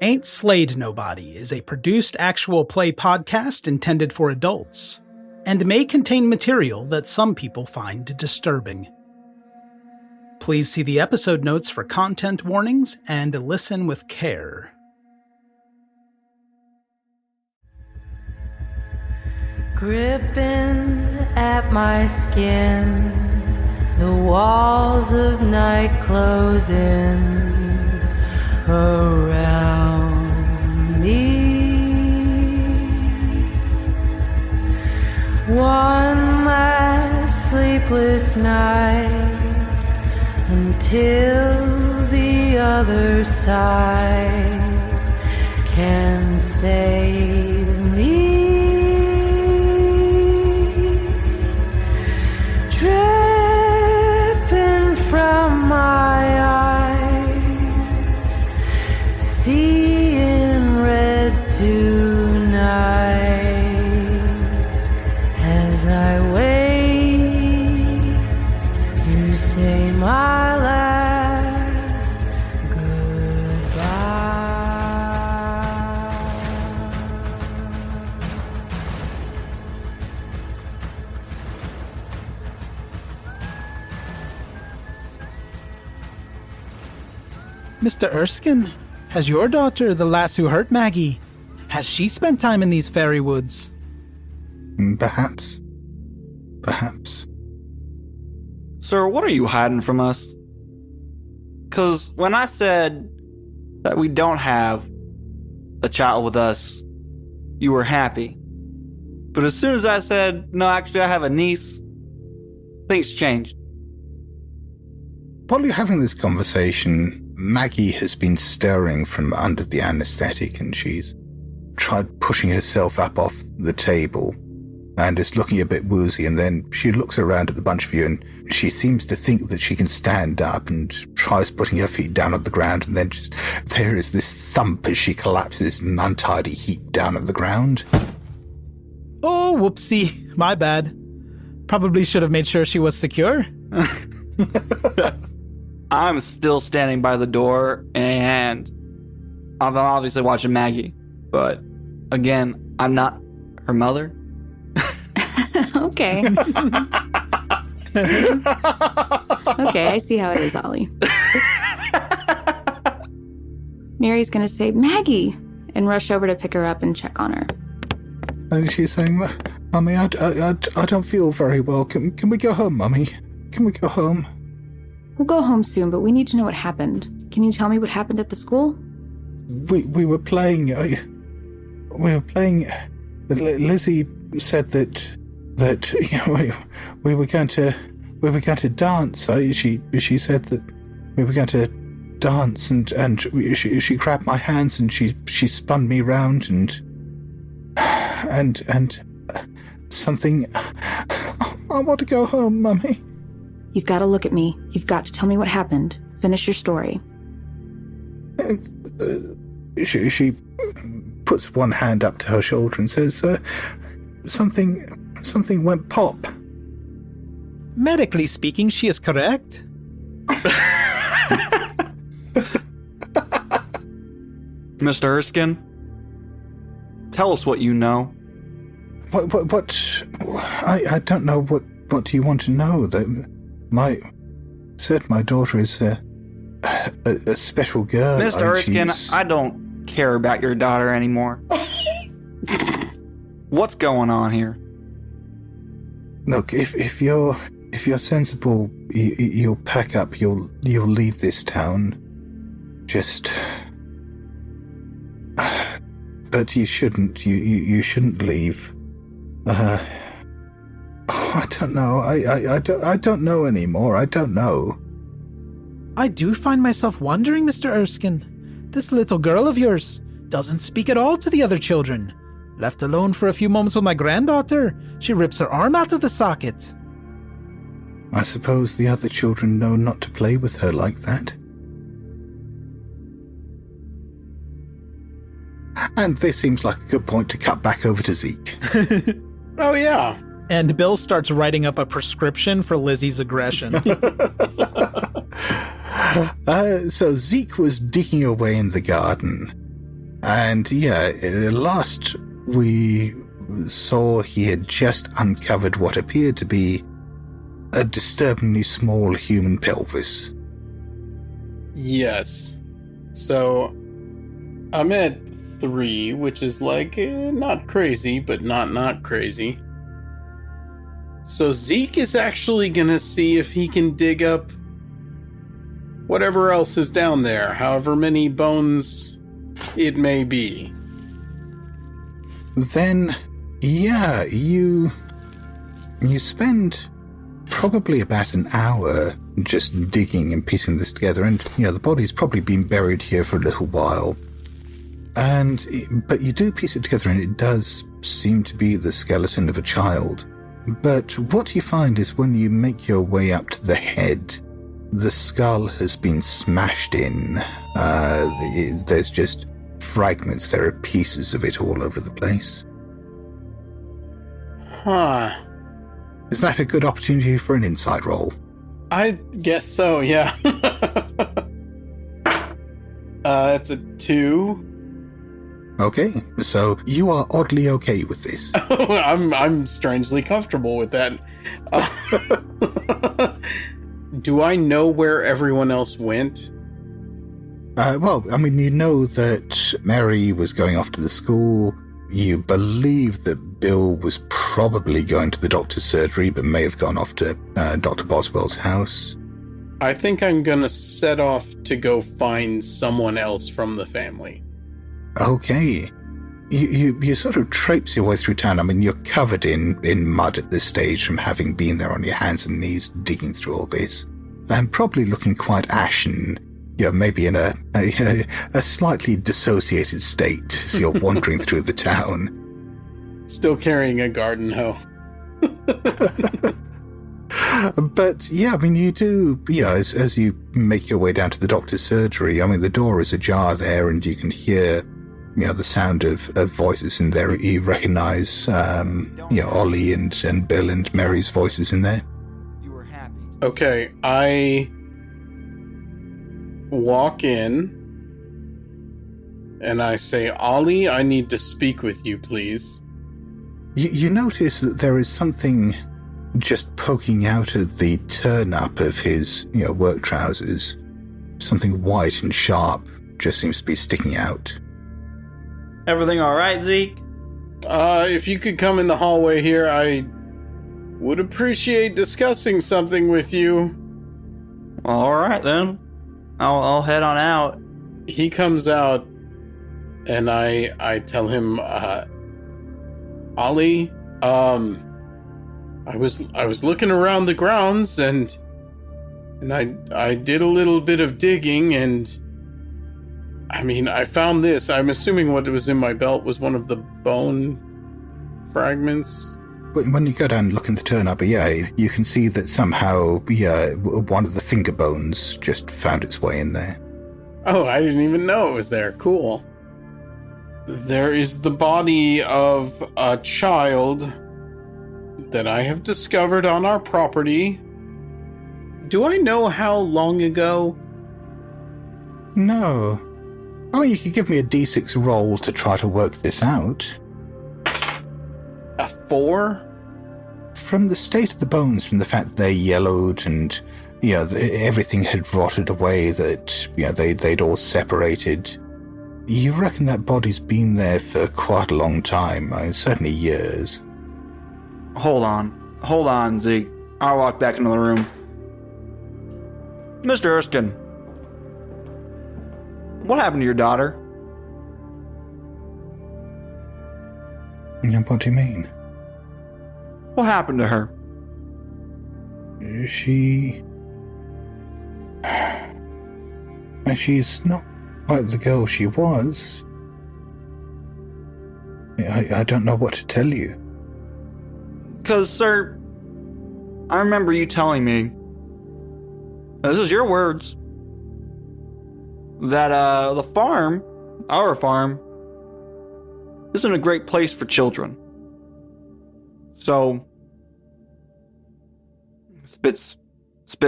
Ain't Slayed Nobody is a produced actual play podcast intended for adults, and may contain material that some people find disturbing. Please see the episode notes for content warnings and listen with care. Gripping at my skin, the walls of night closing around me. One last sleepless night until the other side can save me. Dripping from my eyes, seeing red tonight as I wait to say my last goodbye. Mr. Erskine, has your daughter, the lass who hurt Maggie, has she spent time in these fairy woods? Perhaps. Sir, what are you hiding from us? 'Cause when I said that we don't have a child with us, you were happy. But as soon as I said, no, actually I have a niece, things changed. While you're having this conversation, Maggie has been stirring from under the anesthetic, and she's tried pushing herself up off the table and is looking a bit woozy, and then she looks around at the bunch of you and she seems to think that she can stand up and tries putting her feet down on the ground, and then there is this thump as she collapses in an untidy heap down on the ground. Oh, whoopsie. My bad. Probably should have made sure she was secure. I'm still standing by the door, and I'm obviously watching Maggie. But, again, I'm not her mother. Okay. Okay, I see how it is, Ollie. Mary's gonna say, Maggie, and rush over to pick her up and check on her. And she's saying, Mummy, I don't feel very well. Can we go home, Mummy? Can we go home? We'll go home soon, but we need to know what happened. Can you tell me what happened at the school? We were playing. Lizzie said that we were going to dance. She said that we were going to dance, and she grabbed my hands and she spun me round and something. I want to go home, Mummy. You've got to look at me. You've got to tell me what happened. Finish your story. She puts one hand up to her shoulder and says, something went pop. Medically speaking, she is correct. Mr. Erskine, tell us what you know. What? I don't know. What do you want to know? My daughter is a special girl. Mr. Erskine, I don't care about your daughter anymore. What's going on here? Look, if you're sensible, you'll pack up. You'll leave this town. But you shouldn't. You shouldn't leave. I don't know. I don't know anymore. I don't know. I do find myself wondering, Mr. Erskine. This little girl of yours doesn't speak at all to the other children. Left alone for a few moments with my granddaughter, she rips her arm out of the socket. I suppose the other children know not to play with her like that. And this seems like a good point to cut back over to Zeke. Oh, yeah. And Bill starts writing up a prescription for Lizzie's aggression. So Zeke was digging away in the garden, And yeah, last we saw, he had just uncovered what appeared to be a disturbingly small human pelvis. Yes. So, I'm at 3, which is like, not crazy, but not crazy. So Zeke is actually gonna see if he can dig up whatever else is down there, however many bones it may be. Then, yeah, you spend probably about an hour just digging and piecing this together, and the body's probably been buried here for a little while. But you do piece it together, and it does seem to be the skeleton of a child. But what you find is when you make your way up to the head, the skull has been smashed in. There's just fragments. There are pieces of it all over the place. Huh. Is that a good opportunity for an insight roll? I guess so, yeah. That's a 2. Okay, so you are oddly okay with this. I'm strangely comfortable with that. Do I know where everyone else went? Well, I mean, you know that Mary was going off to the school. You believe that Bill was probably going to the doctor's surgery, but may have gone off to Dr. Boswell's house. I think I'm gonna set off to go find someone else from the family. Okay. You sort of traipse your way through town. I mean, you're covered in mud at this stage from having been there on your hands and knees digging through all this. And probably looking quite ashen, maybe in a slightly dissociated state as you're wandering through the town. Still carrying a garden hoe. But, yeah, I mean, you do, as you make your way down to the doctor's surgery, I mean, the door is ajar there and you can hear the sound of voices in there. You recognize, Ollie and Bill and Mary's voices in there. You were happy. Okay, I walk in and I say, Ollie, I need to speak with you, please. You notice that there is something just poking out of the turn-up of his, work trousers. Something white and sharp just seems to be sticking out. Everything all right, Zeke? If you could come in the hallway here, I would appreciate discussing something with you. Well, all right, then. I'll head on out. He comes out, and I tell him, Ollie, I was looking around the grounds, and I did a little bit of digging, and I mean, I found this. I'm assuming what was in my belt was one of the bone fragments. But when you go down and look in the turn-up, you can see that somehow, one of the finger bones just found its way in there. Oh, I didn't even know it was there. Cool. There is the body of a child that I have discovered on our property. Do I know how long ago? No. Oh, you could give me a D6 roll to try to work this out. A 4? From the state of the bones, from the fact that they're yellowed and, everything had rotted away, that, they'd all separated, you reckon that body's been there for quite a long time, certainly years. Hold on, Zeke. I'll walk back into the room. Mr. Erskine, what happened to your daughter? What do you mean? What happened to her? She's not quite the girl she was. I don't know what to tell you. 'Cause, sir, I remember you telling me, this is your words, that the farm, our farm, isn't a great place for children. So, spits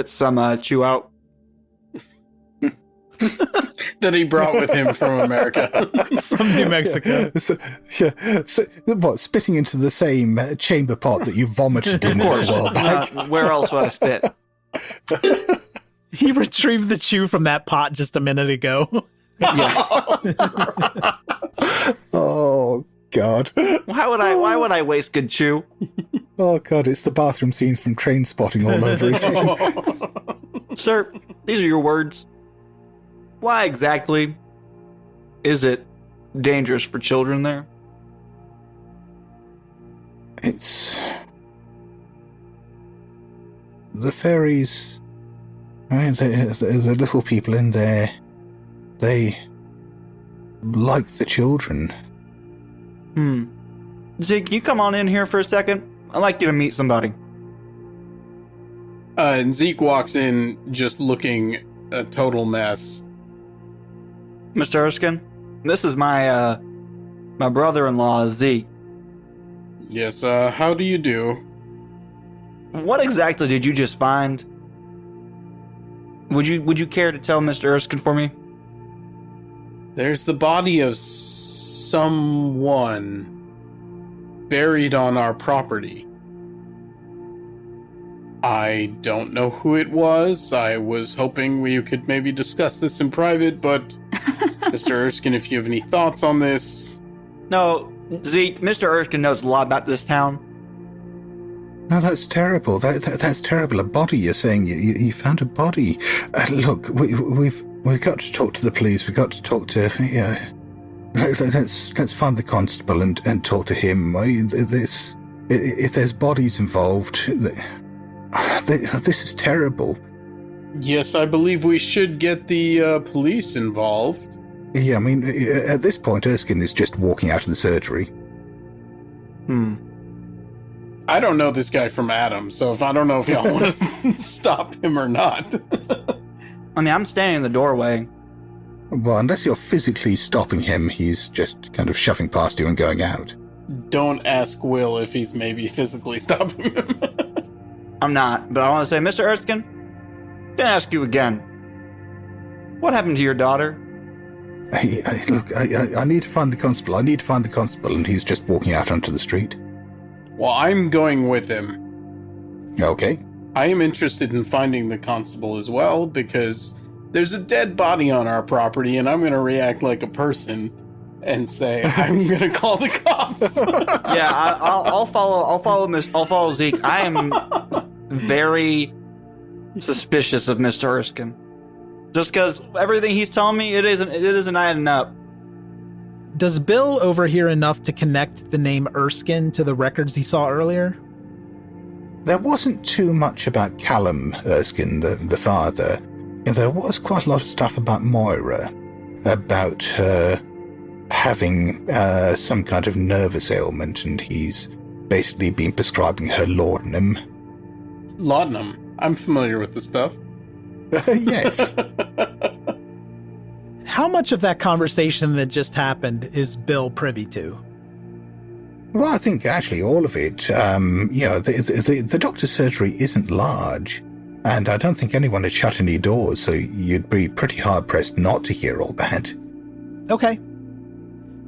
some chew out. that he brought with him from America. From New Mexico. So, what, spitting into the same chamber pot that you vomited in a while back? Where else would I spit? He retrieved the chew from that pot just a minute ago. Yeah. Oh, God. Why would I waste good chew? Oh, God, it's the bathroom scene from Train Spotting all over again. Sir, these are your words. Why exactly is it dangerous for children there? It's... The fairies... I mean, the little people in there, they like the children. Zeke, can you come on in here for a second? I'd like you to meet somebody. And Zeke walks in just looking a total mess. Mr. Erskine, this is my brother-in-law, Zeke. Yes, how do you do? What exactly did you just find? Would you care to tell Mr. Erskine for me? There's the body of someone buried on our property. I don't know who it was. I was hoping we could maybe discuss this in private, but Mr. Erskine, if you have any thoughts on this... No, Zeke, Mr. Erskine knows a lot about this town. No, that's terrible. That's terrible. A body, you're saying? You found a body. Look, we've got to talk to the police. We've got to talk to... Let's find the constable and talk to him. If there's bodies involved... This is terrible. Yes, I believe we should get the police involved. Yeah, I mean, at this point, Erskine is just walking out of the surgery. I don't know this guy from Adam, so I don't know if y'all want to stop him or not. I mean, I'm standing in the doorway. Well, unless you're physically stopping him, he's just kind of shoving past you and going out. Don't ask Will if he's maybe physically stopping him. I'm not, but I want to say, Mr. Erskine, gonna ask you again. What happened to your daughter? Look, I need to find the constable. I need to find the constable, and he's just walking out onto the street. Well, I'm going with him. Okay. I am interested in finding the constable as well, because there's a dead body on our property, and I'm going to react like a person and say, I'm going to call the cops. Yeah, I'll follow Zeke. I am very suspicious of Mr. Erskine. Just because everything he's telling me, it isn't adding up. Does Bill overhear enough to connect the name Erskine to the records he saw earlier? There wasn't too much about Callum Erskine, the father. There was quite a lot of stuff about Moira, about her having some kind of nervous ailment, and he's basically been prescribing her laudanum. Laudanum? I'm familiar with the stuff. Yes. How much of that conversation that just happened is Bill privy to? Well, I think actually all of it. The doctor's surgery isn't large, and I don't think anyone had shut any doors, so you'd be pretty hard-pressed not to hear all that. Okay.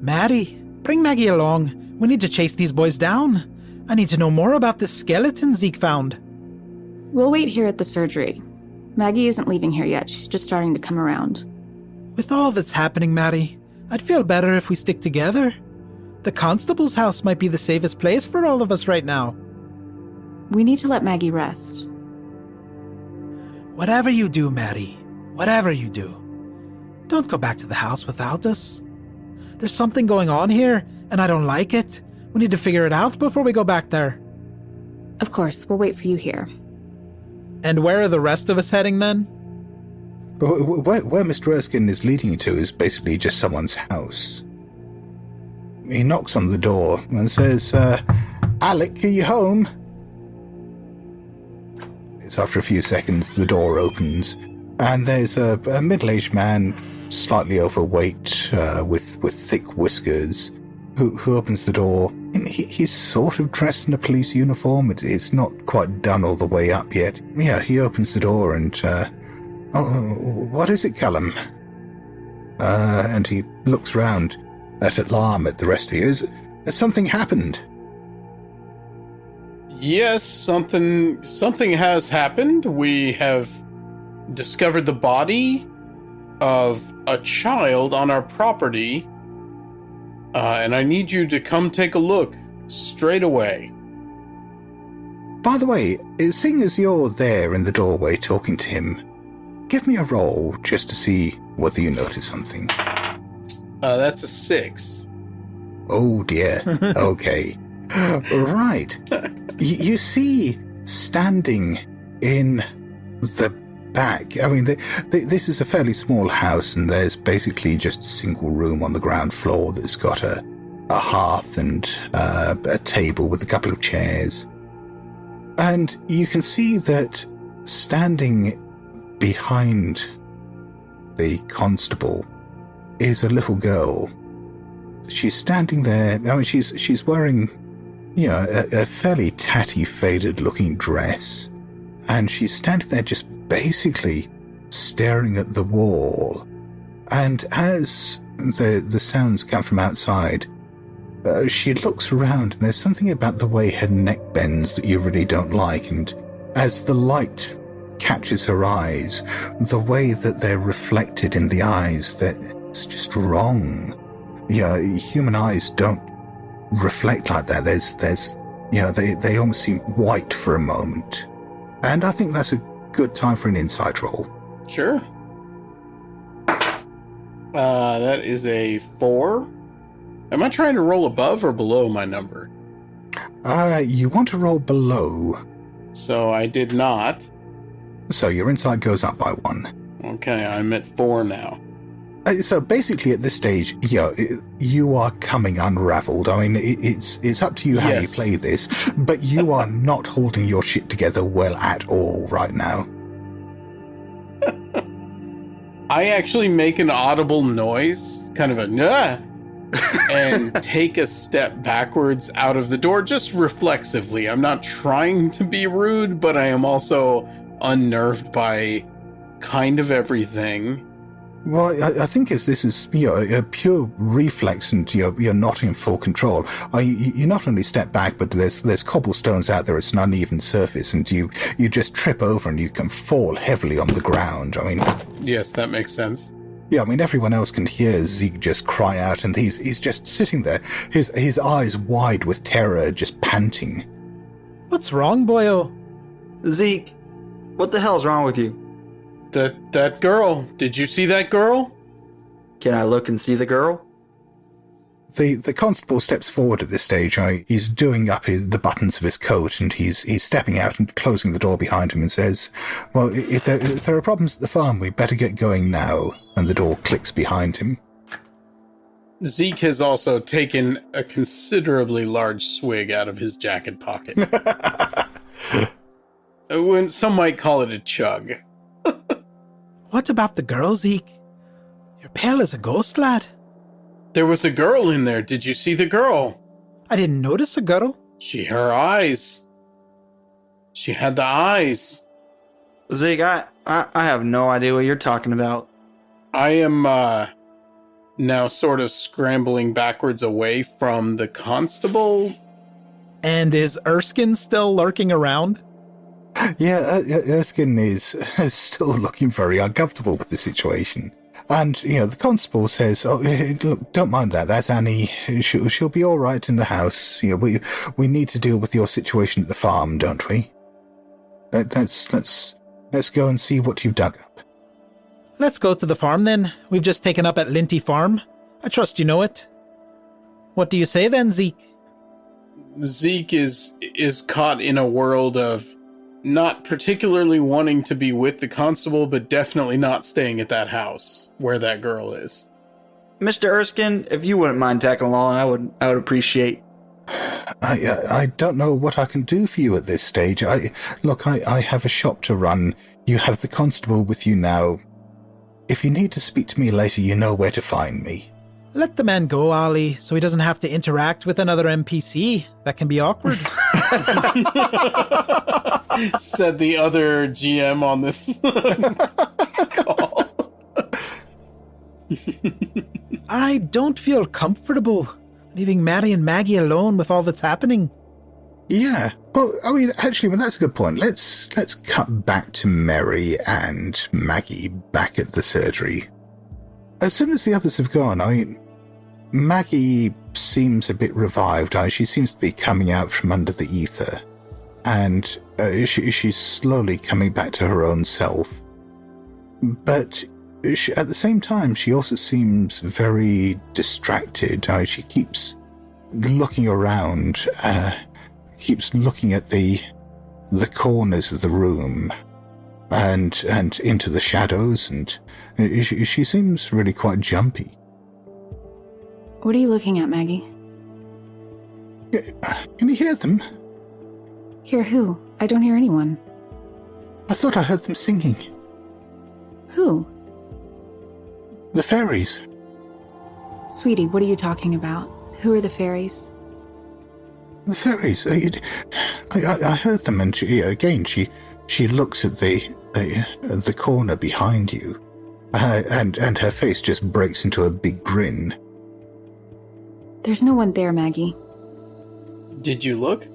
Maddie, bring Maggie along. We need to chase these boys down. I need to know more about this skeleton Zeke found. We'll wait here at the surgery. Maggie isn't leaving here yet. She's just starting to come around. With all that's happening, Maddie, I'd feel better if we stick together. The constable's house might be the safest place for all of us right now. We need to let Maggie rest. Whatever you do, Maddie, whatever you do, don't go back to the house without us. There's something going on here, and I don't like it. We need to figure it out before we go back there. Of course, we'll wait for you here. And where are the rest of us heading then? Where Mr. Erskine is leading you to is basically just someone's house. He knocks on the door and says, Alec, are you home? It's after a few seconds, the door opens, and there's a middle-aged man, slightly overweight, with thick whiskers, who opens the door. He's sort of dressed in a police uniform. It's not quite done all the way up yet. Yeah, he opens the door and... what is it, Callum? And he looks round at alarm at the rest of you. Has something happened? Yes, something has happened. We have discovered the body of a child on our property, and I need you to come take a look straight away. By the way, seeing as you're there in the doorway talking to him, give me a roll just to see whether you notice something. That's a 6. Oh dear. Okay. Right. You see, standing in the back, I mean, this is a fairly small house, and there's basically just a single room on the ground floor that's got a hearth and a table with a couple of chairs. And you can see that standing behind the constable is a little girl. She's standing there. I mean, she's wearing, a fairly tatty, faded-looking dress, and she's standing there just basically staring at the wall. And as the sounds come from outside, she looks around, and there's something about the way her neck bends that you really don't like. And as the light catches her eyes, the way that they're reflected in the eyes, that's just wrong. Human eyes don't reflect like that. They almost seem white for a moment. And I think that's a good time for an insight roll. Sure. That is a 4. Am I trying to roll above or below my number? You want to roll below. So I did not. So your insight goes up by 1. Okay, I'm at 4 now. So basically at this stage, you are coming unraveled. I mean, it's up to you how you play this, but you are not holding your shit together well at all right now. I actually make an audible noise, kind of a nah, and take a step backwards out of the door, just reflexively. I'm not trying to be rude, but I am also unnerved by kind of everything. Well, I think as this is a pure reflex, and you're not in full control. You not only step back, but there's cobblestones out there. It's an uneven surface, and you just trip over, and you can fall heavily on the ground. I mean, yes, that makes sense. Yeah, I mean, everyone else can hear Zeke just cry out, and he's just sitting there, his eyes wide with terror, just panting. What's wrong, boyo? Zeke, what the hell's wrong with you? That girl. Did you see that girl? Can I look and see the girl? The constable steps forward at this stage. He's doing up the buttons of his coat, and he's stepping out and closing the door behind him and says, well, if there are problems at the farm, we better get going now. And the door clicks behind him. Zeke has also taken a considerably large swig out of his jacket pocket. Some might call it a chug. What about the girl, Zeke? You're pale as a ghost, lad. There was a girl in there. Did you see the girl? I didn't notice a girl. Her eyes. She had the eyes. Zeke, I have no idea what you're talking about. I am now sort of scrambling backwards away from the constable. And is Erskine still lurking around? Yeah, Erskine is still looking very uncomfortable with the situation. And, the constable says, oh, look, don't mind that. That's Annie. She'll be all right in the house. We need to deal with your situation at the farm, don't we? Let's go and see what you've dug up. Let's go to the farm, then. We've just taken up at Linty Farm. I trust you know it. What do you say, then, Zeke? Zeke is caught in a world of not particularly wanting to be with the constable, but definitely not staying at that house where that girl is. Mr. Erskine, if you wouldn't mind tagging along, I would appreciate. I don't know what I can do for you at this stage. I have a shop to run. You have the constable with you now. If you need to speak to me later, you know where to find me. Let the man go, Ollie, so he doesn't have to interact with another NPC. That can be awkward. Said the other GM on this call. I don't feel comfortable leaving Mary and Maggie alone with all that's happening. Yeah. Well, I mean, actually, that's a good point. Let's cut back to Mary and Maggie back at the surgery. As soon as the others have gone, I mean, Maggie seems a bit revived. She seems to be coming out from under the ether, and she's slowly coming back to her own self. But at the same time, she also seems very distracted. She keeps looking around, keeps looking at the corners of the room and into the shadows, and she seems really quite jumpy. What are you looking at, Maggie? Can you hear them? Hear who? I don't hear anyone. I thought I heard them singing. Who? The fairies. Sweetie, what are you talking about? Who are the fairies? The fairies. I heard them, and she looks at the corner behind you, and her face just breaks into a big grin. There's no one there, Maggie. Did you look?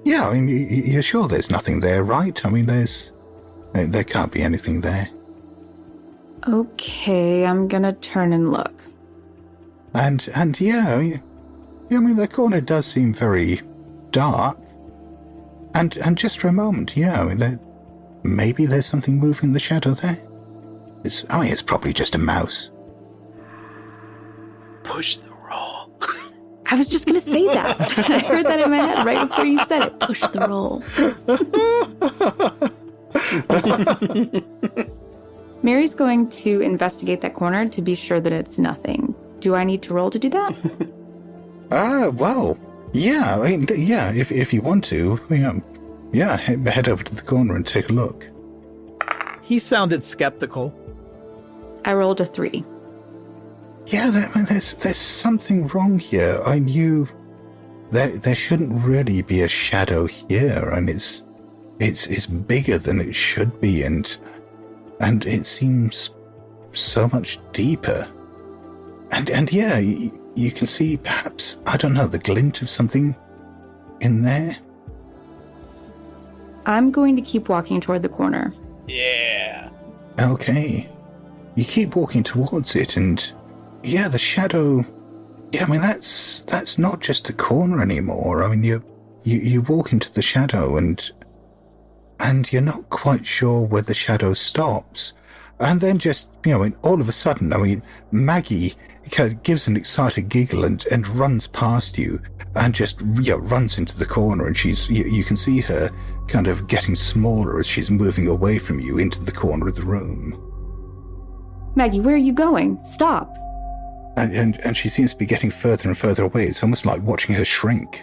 Yeah, I mean, you're sure there's nothing there, right? I mean, there can't be anything there. Okay, I'm gonna turn and look. And yeah, I mean, the corner does seem very dark. And just for a moment, yeah, I mean, maybe there's something moving in the shadow there. It's probably just a mouse. Push the roll. I was just gonna say that. I heard that in my head right before you said it. Push the roll. Mary's going to investigate that corner to be sure that it's nothing. Do I need to roll to do that? Well, yeah, I mean, yeah, if you want to, yeah, head over to the corner and take a look. He sounded skeptical. I rolled a 3. Yeah, there's something wrong here. I knew there shouldn't really be a shadow here, and it's bigger than it should be, and it seems so much deeper. And yeah, you can see perhaps, I don't know, the glint of something in there. I'm going to keep walking toward the corner. Yeah. Okay. You keep walking towards it, and yeah, the shadow. Yeah, I mean, that's not just a corner anymore. I mean, you walk into the shadow, and you're not quite sure where the shadow stops. And then just, all of a sudden, I mean, Maggie kind of gives an excited giggle and runs past you and just runs into the corner, and you can see her kind of getting smaller as she's moving away from you into the corner of the room. Maggie, where are you going? Stop. And she seems to be getting further and further away. It's almost like watching her shrink.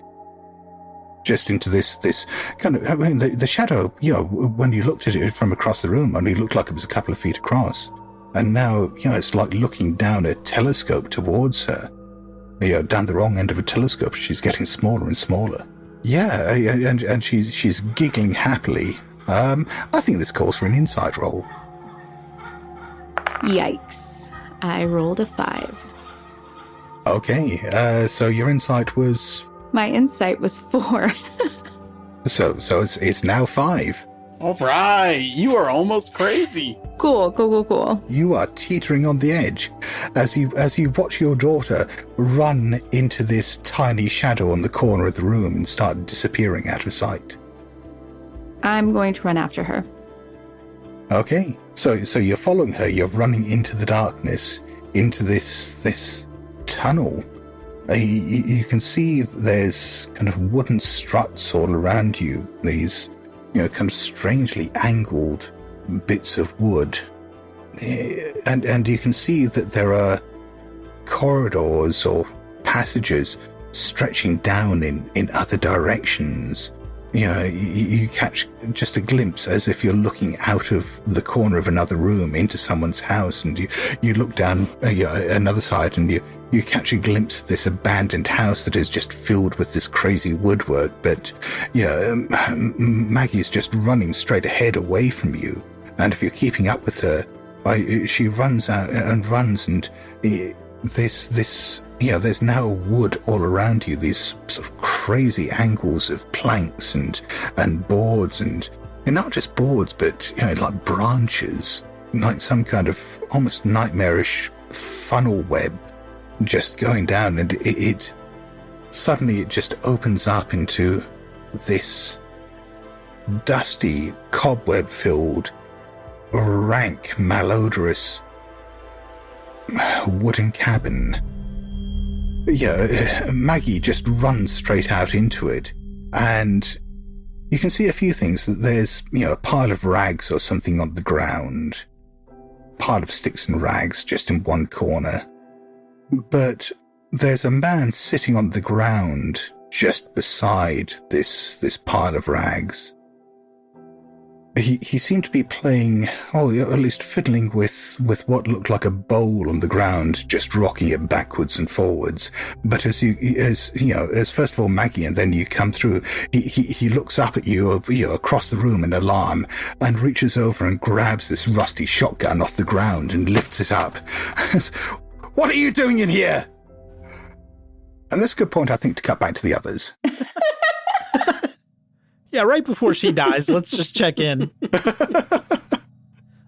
Just into this kind of, I mean, the shadow, when you looked at it from across the room, only looked like it was a couple of feet across. And now, it's like looking down a telescope towards her. Down the wrong end of a telescope, she's getting smaller and smaller. Yeah, and she's giggling happily. I think this calls for an insight roll. Yikes. I rolled a 5. Okay, so your insight was... My insight was 4. So it's now 5. All right, you are almost crazy. Cool. You are teetering on the edge as you watch your daughter run into this tiny shadow on the corner of the room and start disappearing out of sight. I'm going to run after her. Okay, so you're following her. You're running into the darkness, into this tunnel. You can see there's kind of wooden struts all around you. These, kind of strangely angled bits of wood. And you can see that there are corridors or passages stretching down in other directions. You catch just a glimpse as if you're looking out of the corner of another room into someone's house, and you look down another side, and you catch a glimpse of this abandoned house that is just filled with this crazy woodwork. But Maggie's just running straight ahead away from you, and if you're keeping up with her, She runs out and runs, and there's now wood all around you, these sort of crazy angles of planks and boards, and not just boards, but like branches, like some kind of almost nightmarish funnel web just going down, and it suddenly just opens up into this dusty, cobweb-filled, rank, malodorous wooden cabin. Yeah, Maggie just runs straight out into it, and you can see a few things. That there's, a pile of rags or something on the ground, pile of sticks and rags just in one corner. But there's a man sitting on the ground just beside this pile of rags. He seemed to be playing, at least fiddling with what looked like a bowl on the ground, just rocking it backwards and forwards. But as first of all Maggie, and then you come through, he looks up at you, across the room in alarm, and reaches over and grabs this rusty shotgun off the ground and lifts it up. "What are you doing in here?" And this is a good point, I think, to cut back to the others. Yeah, right before she dies, let's just check in.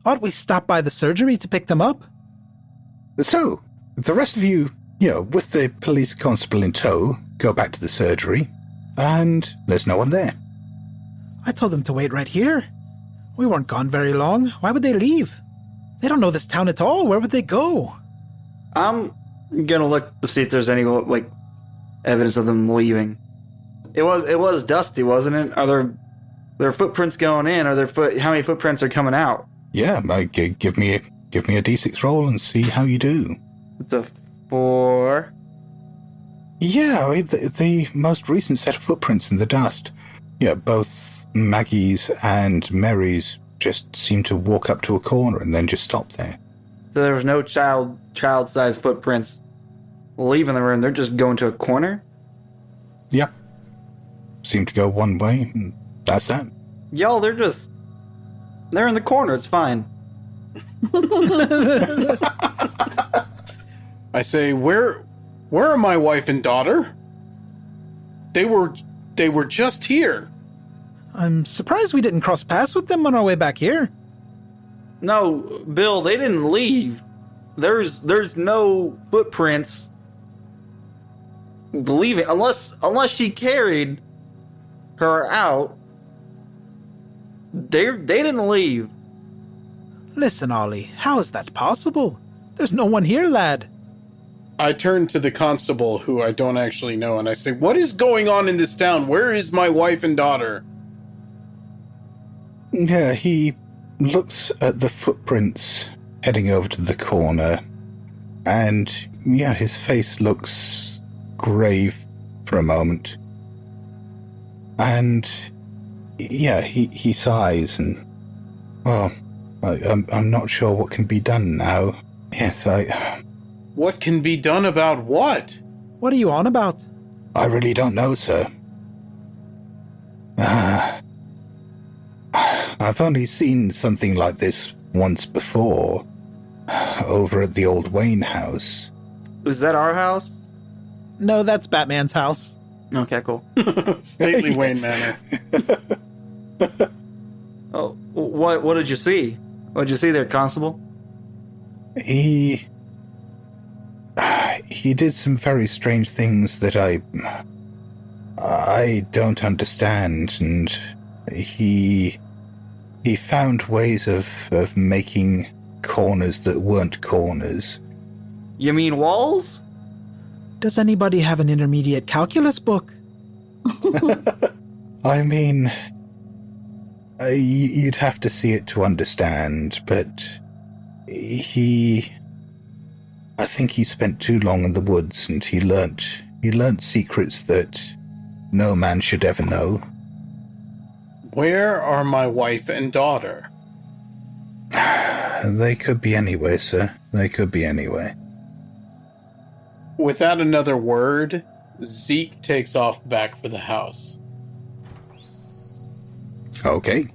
Ought we stop by the surgery to pick them up? So, the rest of you, with the police constable in tow, go back to the surgery, and there's no one there. I told them to wait right here. We weren't gone very long. Why would they leave? They don't know this town at all. Where would they go? I'm gonna look to see if there's any, evidence of them leaving. It was dusty, wasn't it? Are there footprints going in? How many footprints are coming out? Yeah, give me a D6 roll and see how you do. It's a 4. Yeah, the most recent set of footprints in the dust. Yeah, both Maggie's and Mary's just seem to walk up to a corner and then just stop there. So there was no child-sized footprints leaving the room. They're just going to a corner? Yep. Seem to go one way, and that's that. Y'all, they're in the corner. It's fine. I say, where are my wife and daughter? They were just here. I'm surprised we didn't cross paths with them on our way back here. No, Bill, they didn't leave. There's no footprints leaving unless she carried her out. They didn't leave. Listen, Ollie, how is that possible? There's no one here, lad. I turn to the constable, who I don't actually know, and I say, "What is going on in this town? Where is my wife and daughter?" Yeah, he looks at the footprints heading over to the corner, and his face looks grave for a moment. And he sighs and, I'm not sure what can be done now. Yes, What can be done about what? What are you on about? I really don't know, sir. I've only seen something like this once before, over at the old Wayne house. Is that our house? No, that's Batman's house. Okay, cool. Stately Wayne Manor. Oh, what did you see? What did you see there, Constable? He did some very strange things that I don't understand, and he found ways of making corners that weren't corners. You mean walls? Does anybody have an intermediate calculus book? I mean, you'd have to see it to understand, but I think he spent too long in the woods, and he learnt secrets that no man should ever know. Where are my wife and daughter? They could be anywhere, sir. They could be anywhere. Without another word, Zeke takes off back for the house. Okay.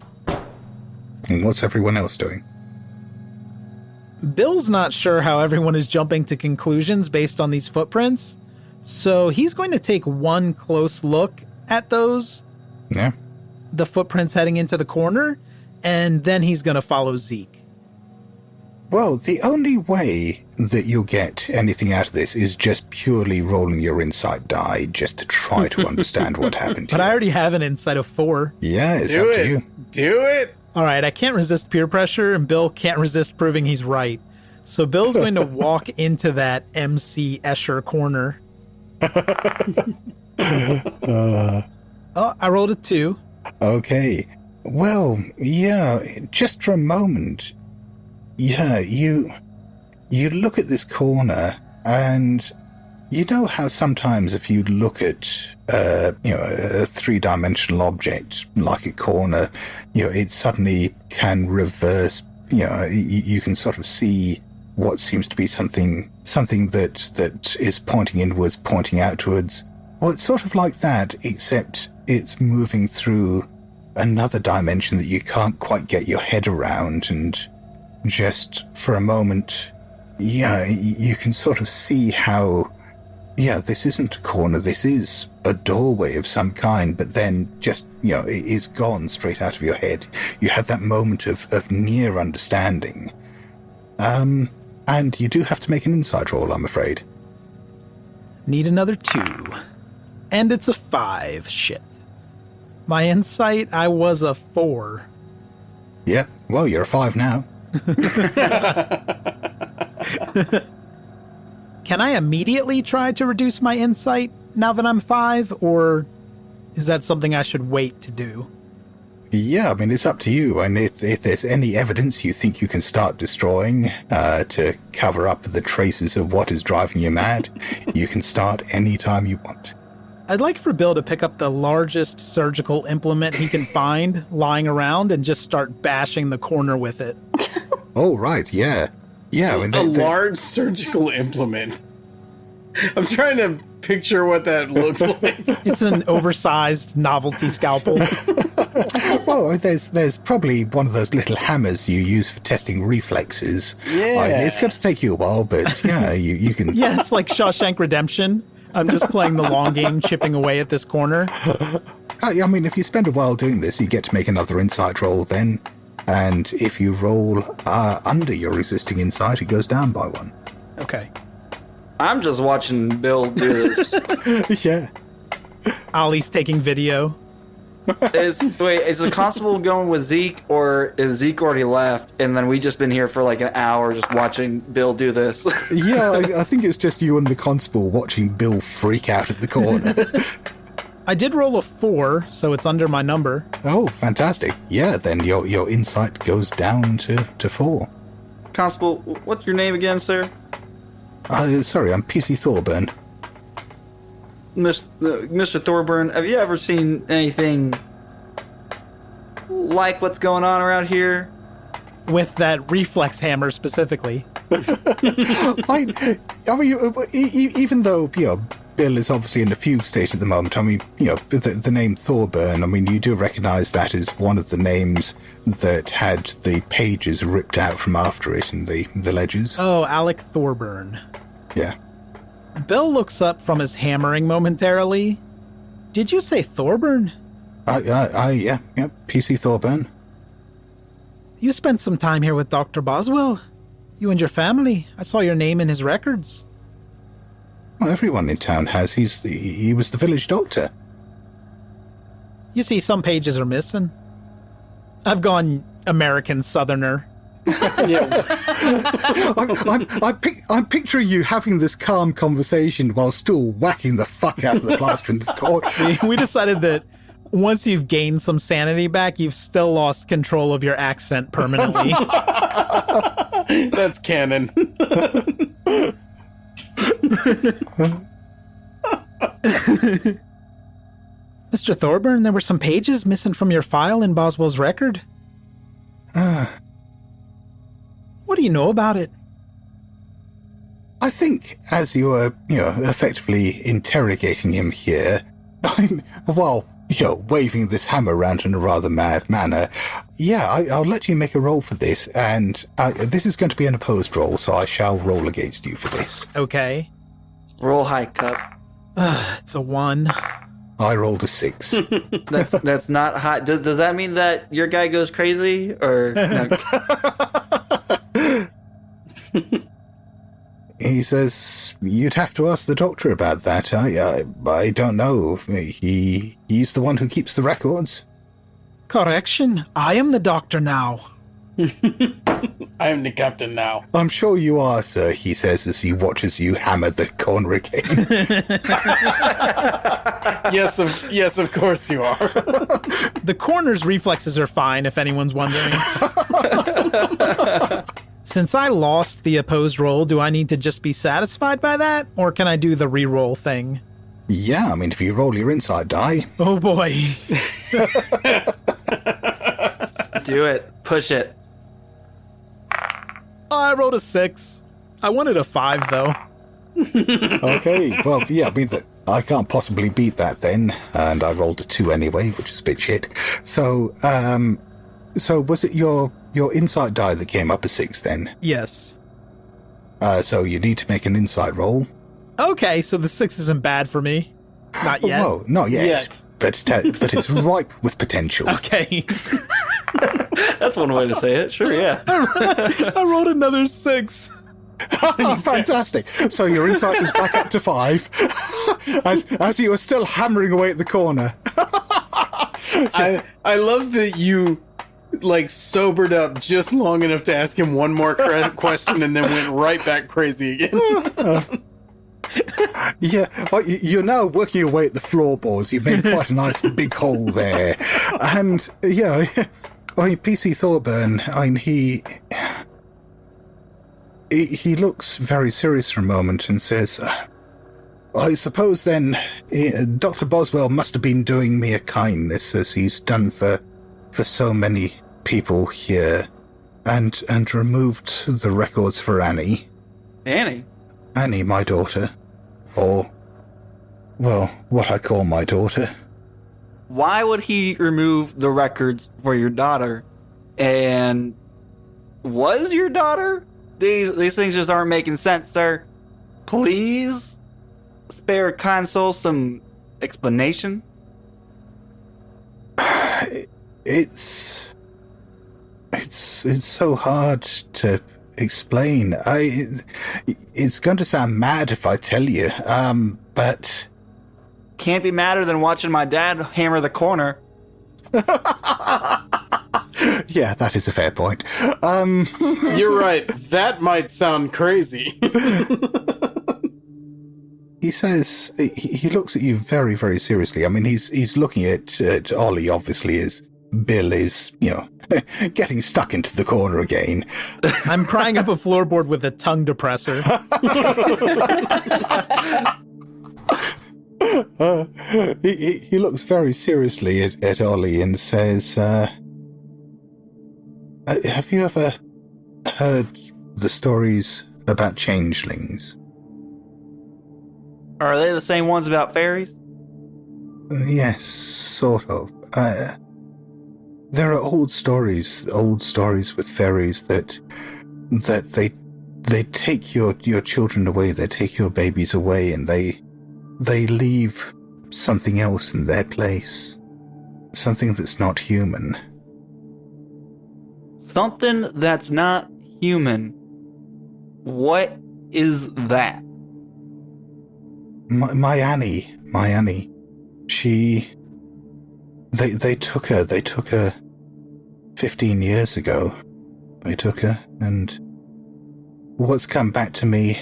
And what's everyone else doing? Bill's not sure how everyone is jumping to conclusions based on these footprints, so he's going to take one close look at those. Yeah. The footprints heading into the corner, and then he's going to follow Zeke. Well, the only way that you'll get anything out of this is just purely rolling your insight die just to try to understand what happened But here. I already have an insight of 4. Yeah, it's Do up to it. you. Do it. All right, I can't resist peer pressure, and Bill can't resist proving he's right. So Bill's going to walk into that MC Escher corner. Oh, I rolled a 2. Okay. Well, yeah, just for a moment. Yeah, you look at this corner, and you know how sometimes if you look at, a three-dimensional object like a corner, it suddenly can reverse. You can sort of see what seems to be something that is pointing inwards, pointing outwards. Well, it's sort of like that, except it's moving through another dimension that you can't quite get your head around, and just for a moment, you can sort of see how, this isn't a corner, this is a doorway of some kind, but then just, it is gone straight out of your head. You have that moment of near understanding. And you do have to make an insight roll, I'm afraid. Need another 2. And it's a 5. Shit. My insight, I was a 4. Yeah, well, you're a 5 now. Can I immediately try to reduce my insight now that I'm 5, or is that something I should wait to do? Yeah, I mean, it's up to you. And if there's any evidence you think you can start destroying to cover up the traces of what is driving you mad, you can start any time you want. I'd like for Bill to pick up the largest surgical implement he can find lying around and just start bashing the corner with it. Oh, right, yeah. Yeah, I mean, A large surgical implement. I'm trying to picture what that looks like. It's an oversized novelty scalpel. Well, there's probably one of those little hammers you use for testing reflexes. Yeah. It's going to take you a while, but yeah, you can... Yeah, it's like Shawshank Redemption. I'm just playing the long game, chipping away at this corner. I mean, if you spend a while doing this, you get to make another insight roll then. And if you roll under your existing insight, it goes down by 1. Okay. I'm just watching Bill do this. Yeah. Ollie's taking video. Is the constable going with Zeke, or is Zeke already left and then we just been here for like an hour just watching Bill do this? Yeah, I think it's just you and the constable watching Bill freak out at the corner. I did roll a 4, so it's under my number. Oh, fantastic. Yeah, then your insight goes down to 4. Constable, what's your name again, sir? Sorry, I'm PC Thorburn. Mr. Thorburn, have you ever seen anything like what's going on around here? With that reflex hammer specifically. I mean, even though, Bill is obviously in a fugue state at the moment, I mean, the name Thorburn, I mean, you do recognize that as one of the names that had the pages ripped out from after it in the ledgers. Oh, Alec Thorburn. Yeah. Bill looks up from his hammering momentarily. Did you say Thorburn? Yeah, PC Thorburn. You spent some time here with Dr. Boswell. You and your family. I saw your name in his records. Well, everyone in town has. He was the village doctor. You see, some pages are missing. I've gone American Southerner. Yeah. I'm picturing you having this calm conversation while still whacking the fuck out of the plaster in this court. We decided that once you've gained some sanity back, you've still lost control of your accent permanently. That's canon. Mr. Thorburn, there were some pages missing from your file in Boswell's record. What do you know about it? I think as you were, effectively interrogating him here, waving this hammer around in a rather mad manner. Yeah, I'll let you make a roll for this, and this is going to be an opposed roll, so I shall roll against you for this. Okay. Roll high, Cup. It's a 1. I rolled a 6. That's not high. Does that mean that your guy goes crazy, or no? He says, you'd have to ask the doctor about that. I don't know. He's the one who keeps the records. Correction, I am the doctor now. I am the captain now. I'm sure you are, sir, he says as he watches you hammer the corner again. Yes, of course you are. The corner's reflexes are fine, if anyone's wondering. Since I lost the opposed roll, do I need to just be satisfied by that? Or can I do the re-roll thing? Yeah, I mean, if you roll your insight die. Oh boy. Do it. Push it. Oh, I rolled a 6. I wanted a 5, though. Okay, well, yeah, I mean, I can't possibly beat that then. And I rolled a 2 anyway, which is a bit shit. So was it your insight die that came up a 6 then? Yes. So you need to make an insight roll. Okay, so the 6 isn't bad for me. Not yet. Whoa, not yet. But it's ripe with potential. Okay. That's one way to say it. Sure, yeah. I rolled another 6. Fantastic. So your insight is back up to 5 as you are still hammering away at the corner. I love that you sobered up just long enough to ask him one more question and then went right back crazy again. Yeah, you're now working away at the floorboards. You've made quite a nice big hole there. And, yeah, PC Thorburn, he looks very serious for a moment and says, I suppose then Dr. Boswell must have been doing me a kindness as he's done for so many people here and removed the records for Annie. Annie? Annie, my daughter. Or, well, what I call my daughter. Why would he remove the records for your daughter? And was your daughter? These things just aren't making sense, sir. Please spare console some explanation. It's so hard to explain. It's going to sound mad if I tell you, but can't be madder than watching my dad hammer the corner. Yeah, that is a fair point. You're right. That might sound crazy. He says he looks at you very, very seriously. I mean, he's looking at Ollie, obviously, as Bill is, getting stuck into the corner again. I'm prying up a floorboard with a tongue depressor. He looks very seriously at Ollie and says, have you ever heard the stories about changelings? Are they the same ones about fairies? Yes, sort of. There are old stories with fairies that they take your children away, they take your babies away, and they leave something else in their place. Something that's not human. Something that's not human. What is that? My Annie. They took her 15 years ago. They took her, and what's come back to me,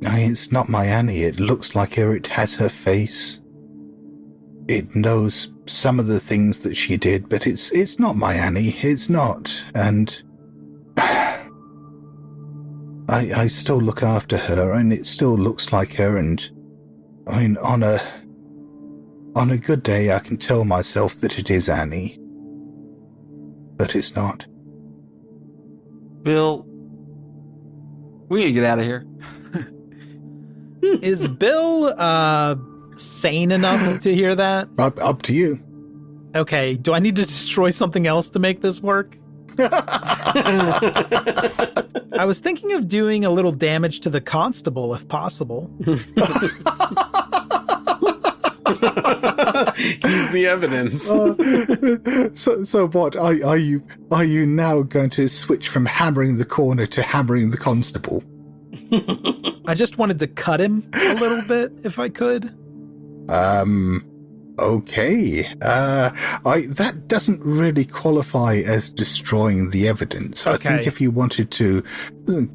it's not my Annie. It looks like her. It has her face. It knows some of the things that she did, but it's not my Annie. It's not. And I still look after her, and it still looks like her, and on a good day I can tell myself that it is Annie. But it's not. Bill, we need to get out of here. Is Bill, sane enough to hear that? Up to you. Okay, do I need to destroy something else to make this work? I was thinking of doing a little damage to the constable if possible. He's the evidence. So what are you now going to switch from hammering the corner to hammering the constable? I just wanted to cut him a little bit if I could. Okay. That doesn't really qualify as destroying the evidence. Okay. I think if you wanted to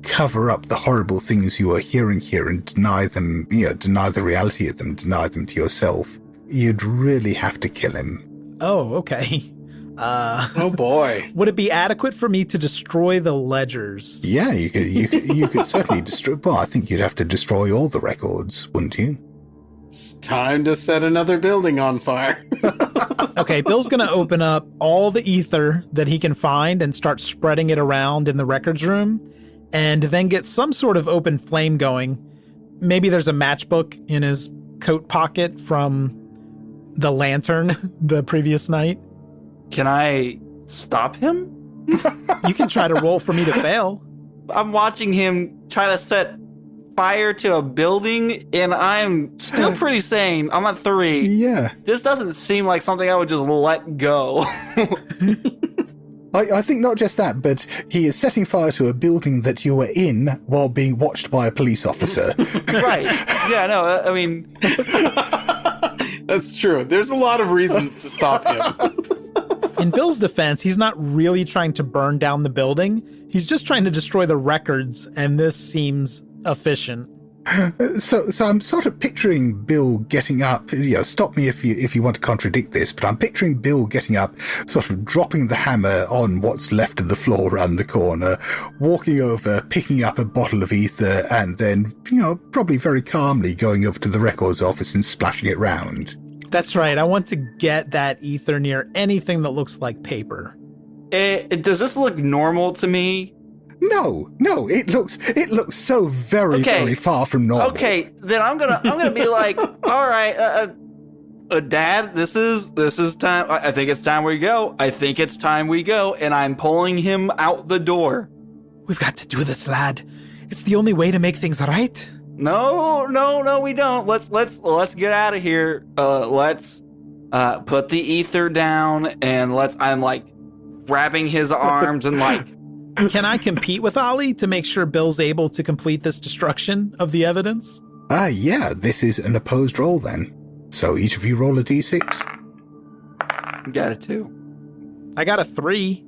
cover up the horrible things you are hearing here and deny them, deny the reality of them, deny them to yourself, you'd really have to kill him. Oh, okay. Oh boy. Would it be adequate for me to destroy the ledgers? Yeah, you could certainly destroy. Well, I think you'd have to destroy all the records, wouldn't you? It's time to set another building on fire. Okay, Bill's going to open up all the ether that he can find and start spreading it around in the records room, and then get some sort of open flame going. Maybe there's a matchbook in his coat pocket from the lantern the previous night. Can I stop him? You can try to roll for me to fail. I'm watching him try to set fire to a building, and I'm still pretty sane. I'm at 3. Yeah. This doesn't seem like something I would just let go. I think not just that, but he is setting fire to a building that you were in while being watched by a police officer. Right. Yeah, no, I mean... That's true. There's a lot of reasons to stop him. In Bill's defense, he's not really trying to burn down the building. He's just trying to destroy the records, and this seems efficient. So I'm sort of picturing Bill getting up. Stop me if you want to contradict this, but I'm picturing Bill getting up, sort of dropping the hammer on what's left of the floor around the corner, walking over, picking up a bottle of ether, and then, probably very calmly going over to the records office and splashing it round. That's right. I want to get that ether near anything that looks like paper. Does this look normal to me? No, it looks so very, very far from normal. Okay, then I'm gonna be like, all right, Dad, this is time. I think it's time we go. And I'm pulling him out the door. We've got to do this, lad. It's the only way to make things right. No, we don't. Let's get out of here. Let's put the ether down, and I'm like grabbing his arms and like. Can I compete with Ollie to make sure Bill's able to complete this destruction of the evidence? Yeah, this is an opposed roll then. So each of you roll a d6. Got a 2. I got a 3.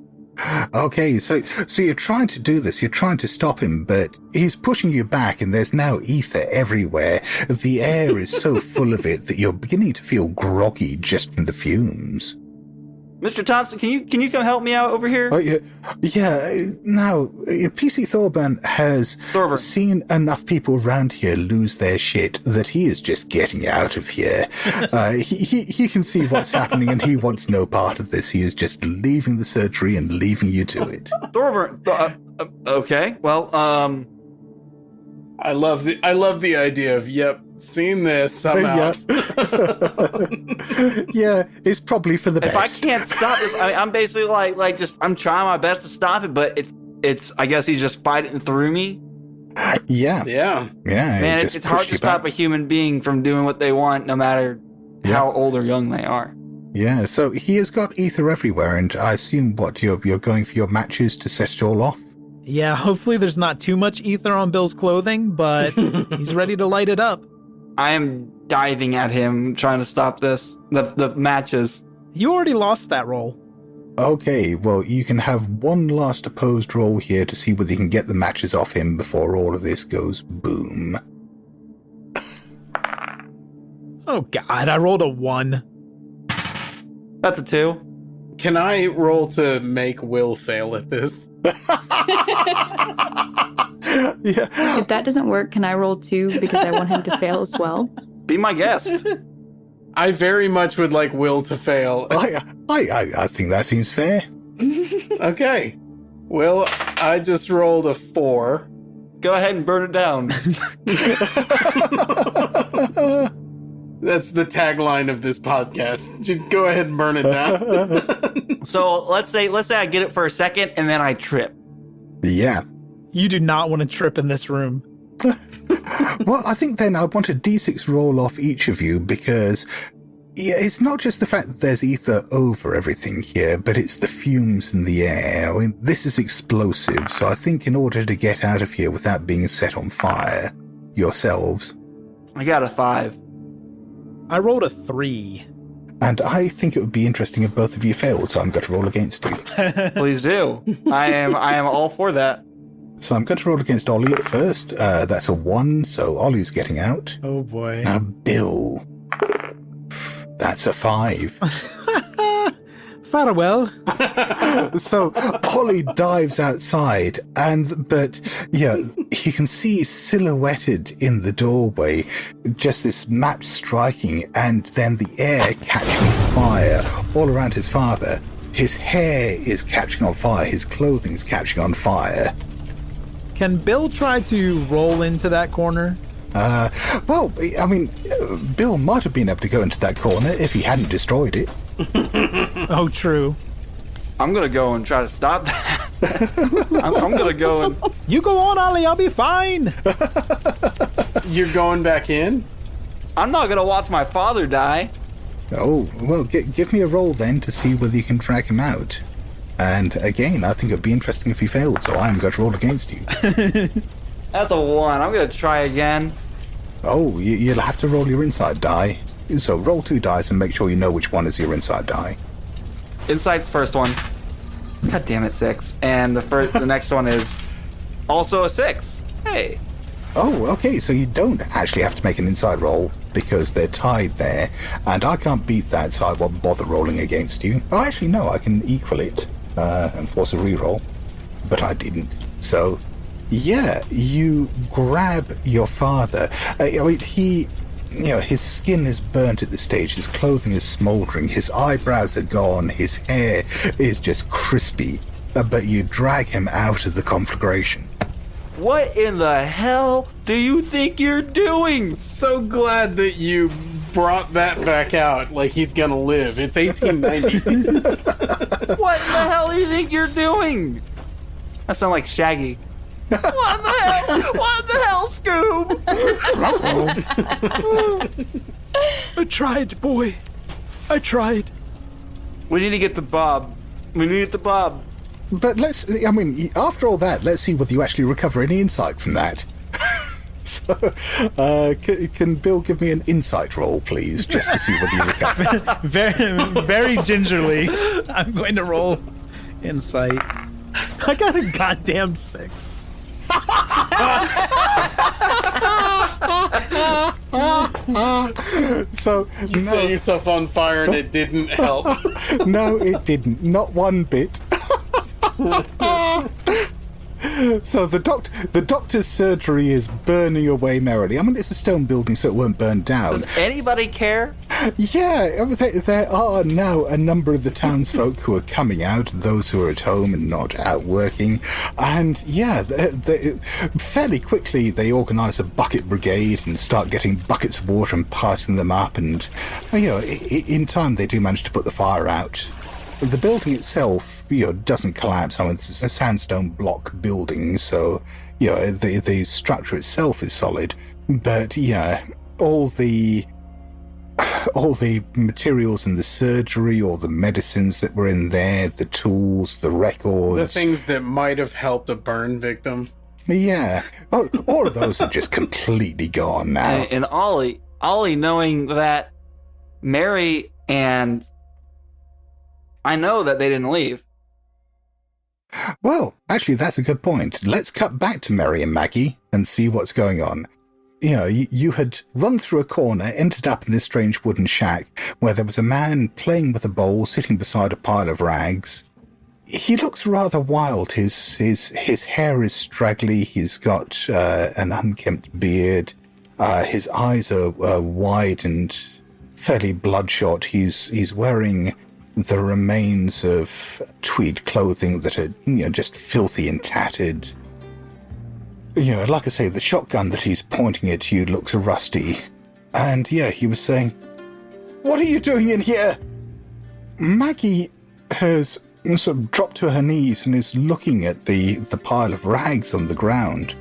Okay, so you're trying to do this, you're trying to stop him, but he's pushing you back and there's now ether everywhere. The air is so full of it that you're beginning to feel groggy just from the fumes. Mr. Thompson, can you come help me out over here? Oh, yeah. Now, PC Thorburn has seen enough people around here lose their shit that he is just getting out of here. He can see what's happening and he wants no part of this. He is just leaving the surgery and leaving you to it. Thorburn, okay. Well, I love the idea of seen this. I'm out. Yeah, it's probably for the best. If I can't stop this, I'm basically I'm trying my best to stop it, but it's. I guess he's just fighting through me. Yeah. Man, it's hard to stop a human being from doing what they want, no matter how old or young they are. Yeah. So he has got ether everywhere, and I assume you're going for your matches to set it all off. Yeah, hopefully there's not too much ether on Bill's clothing, but he's ready to light it up. I am diving at him, trying to stop this. The matches. You already lost that roll. Okay, well, you can have one last opposed roll here to see whether you can get the matches off him before all of this goes boom. Oh, God, I rolled a 1. That's a 2. Can I roll to make Will fail at this? Yeah. If that doesn't work, can I roll 2 because I want him to fail as well? Be my guest. I very much would like Will to fail. I think that seems fair. Okay. Will, I just rolled a 4. Go ahead and burn it down. That's the tagline of this podcast. Just go ahead and burn it down. So let's say I get it for a second and then I trip. Yeah. You do not want to trip in this room. Well, I think then I want a d6 roll off each of you because it's not just the fact that there's ether over everything here, but it's the fumes in the air. I mean, this is explosive, so I think in order to get out of here without being set on fire yourselves. I got a 5. I rolled a 3. And I think it would be interesting if both of you failed, so I'm going to roll against you. Please do. I am all for that. So I'm going to roll against Ollie at first. That's a 1, so Ollie's getting out. Oh boy. Now, Bill. That's a 5. Farewell. So Ollie dives outside, but he can see silhouetted in the doorway just this match striking, and then the air catching fire all around his father. His hair is catching on fire. His clothing's catching on fire. Can Bill try to roll into that corner? Well, I mean, Bill might have been able to go into that corner if he hadn't destroyed it. Oh, true. I'm going to go and try to stop that. I'm going to go and... You go on, Ollie. I'll be fine. You're going back in? I'm not going to watch my father die. Oh, well, give me a roll then to see whether you can drag him out. And again, I think it would be interesting if he failed, so I'm going to roll against you. That's a 1. I'm going to try again. Oh, you'll have to roll your inside die. So roll 2 dice and make sure you know which one is your inside die. Insight's first one. God damn it, 6. And the next one is also a 6. Hey. Oh, okay, so you don't actually have to make an inside roll because they're tied there, and I can't beat that, so I won't bother rolling against you. Oh, actually, no, I can equal it and force a reroll, but I didn't. So, yeah, you grab your father. I mean, his skin is burnt at this stage, his clothing is smouldering, his eyebrows are gone, his hair is just crispy, but you drag him out of the conflagration. What in the hell do you think you're doing? So glad that you brought that back out like he's gonna live. It's 1890. What in the hell do you think you're doing? I sound like Shaggy. What in the hell? What in the hell, Scoob? I tried, boy. I tried. We need to get the Bob. But after all that, let's see whether you actually recover any insight from that. So, can Bill give me an insight roll, please, just to see whether you recover? Very, very gingerly, I'm going to roll insight. I got a goddamn 6. So you set yourself on fire and it didn't help. No, it didn't. Not one bit. So the doctor's surgery is burning away merrily. I mean, it's a stone building, so it won't burn down. Does anybody care? Yeah, there are now a number of the townsfolk who are coming out, those who are at home and not out working. And yeah, fairly quickly they organise a bucket brigade and start getting buckets of water and passing them up. And in time they do manage to put the fire out. The building itself, doesn't collapse. I mean, it's a sandstone block building, so the structure itself is solid. But yeah, all the materials in the surgery, all the medicines that were in there, the tools, the records, the things that might have helped a burn victim. Yeah, all of those are just completely gone now. And Ollie, knowing that Mary and I know that they didn't leave. Well, actually, that's a good point. Let's cut back to Mary and Maggie and see what's going on. You had run through a corner, ended up in this strange wooden shack where there was a man playing with a bowl sitting beside a pile of rags. He looks rather wild. His hair is straggly. He's got an unkempt beard. His eyes are wide and fairly bloodshot. He's wearing the remains of tweed clothing that are, just filthy and tattered. Like I say, the shotgun that he's pointing at you looks rusty. And yeah, he was saying, "What are you doing in here?" Maggie has sort of dropped to her knees and is looking at the pile of rags on the ground.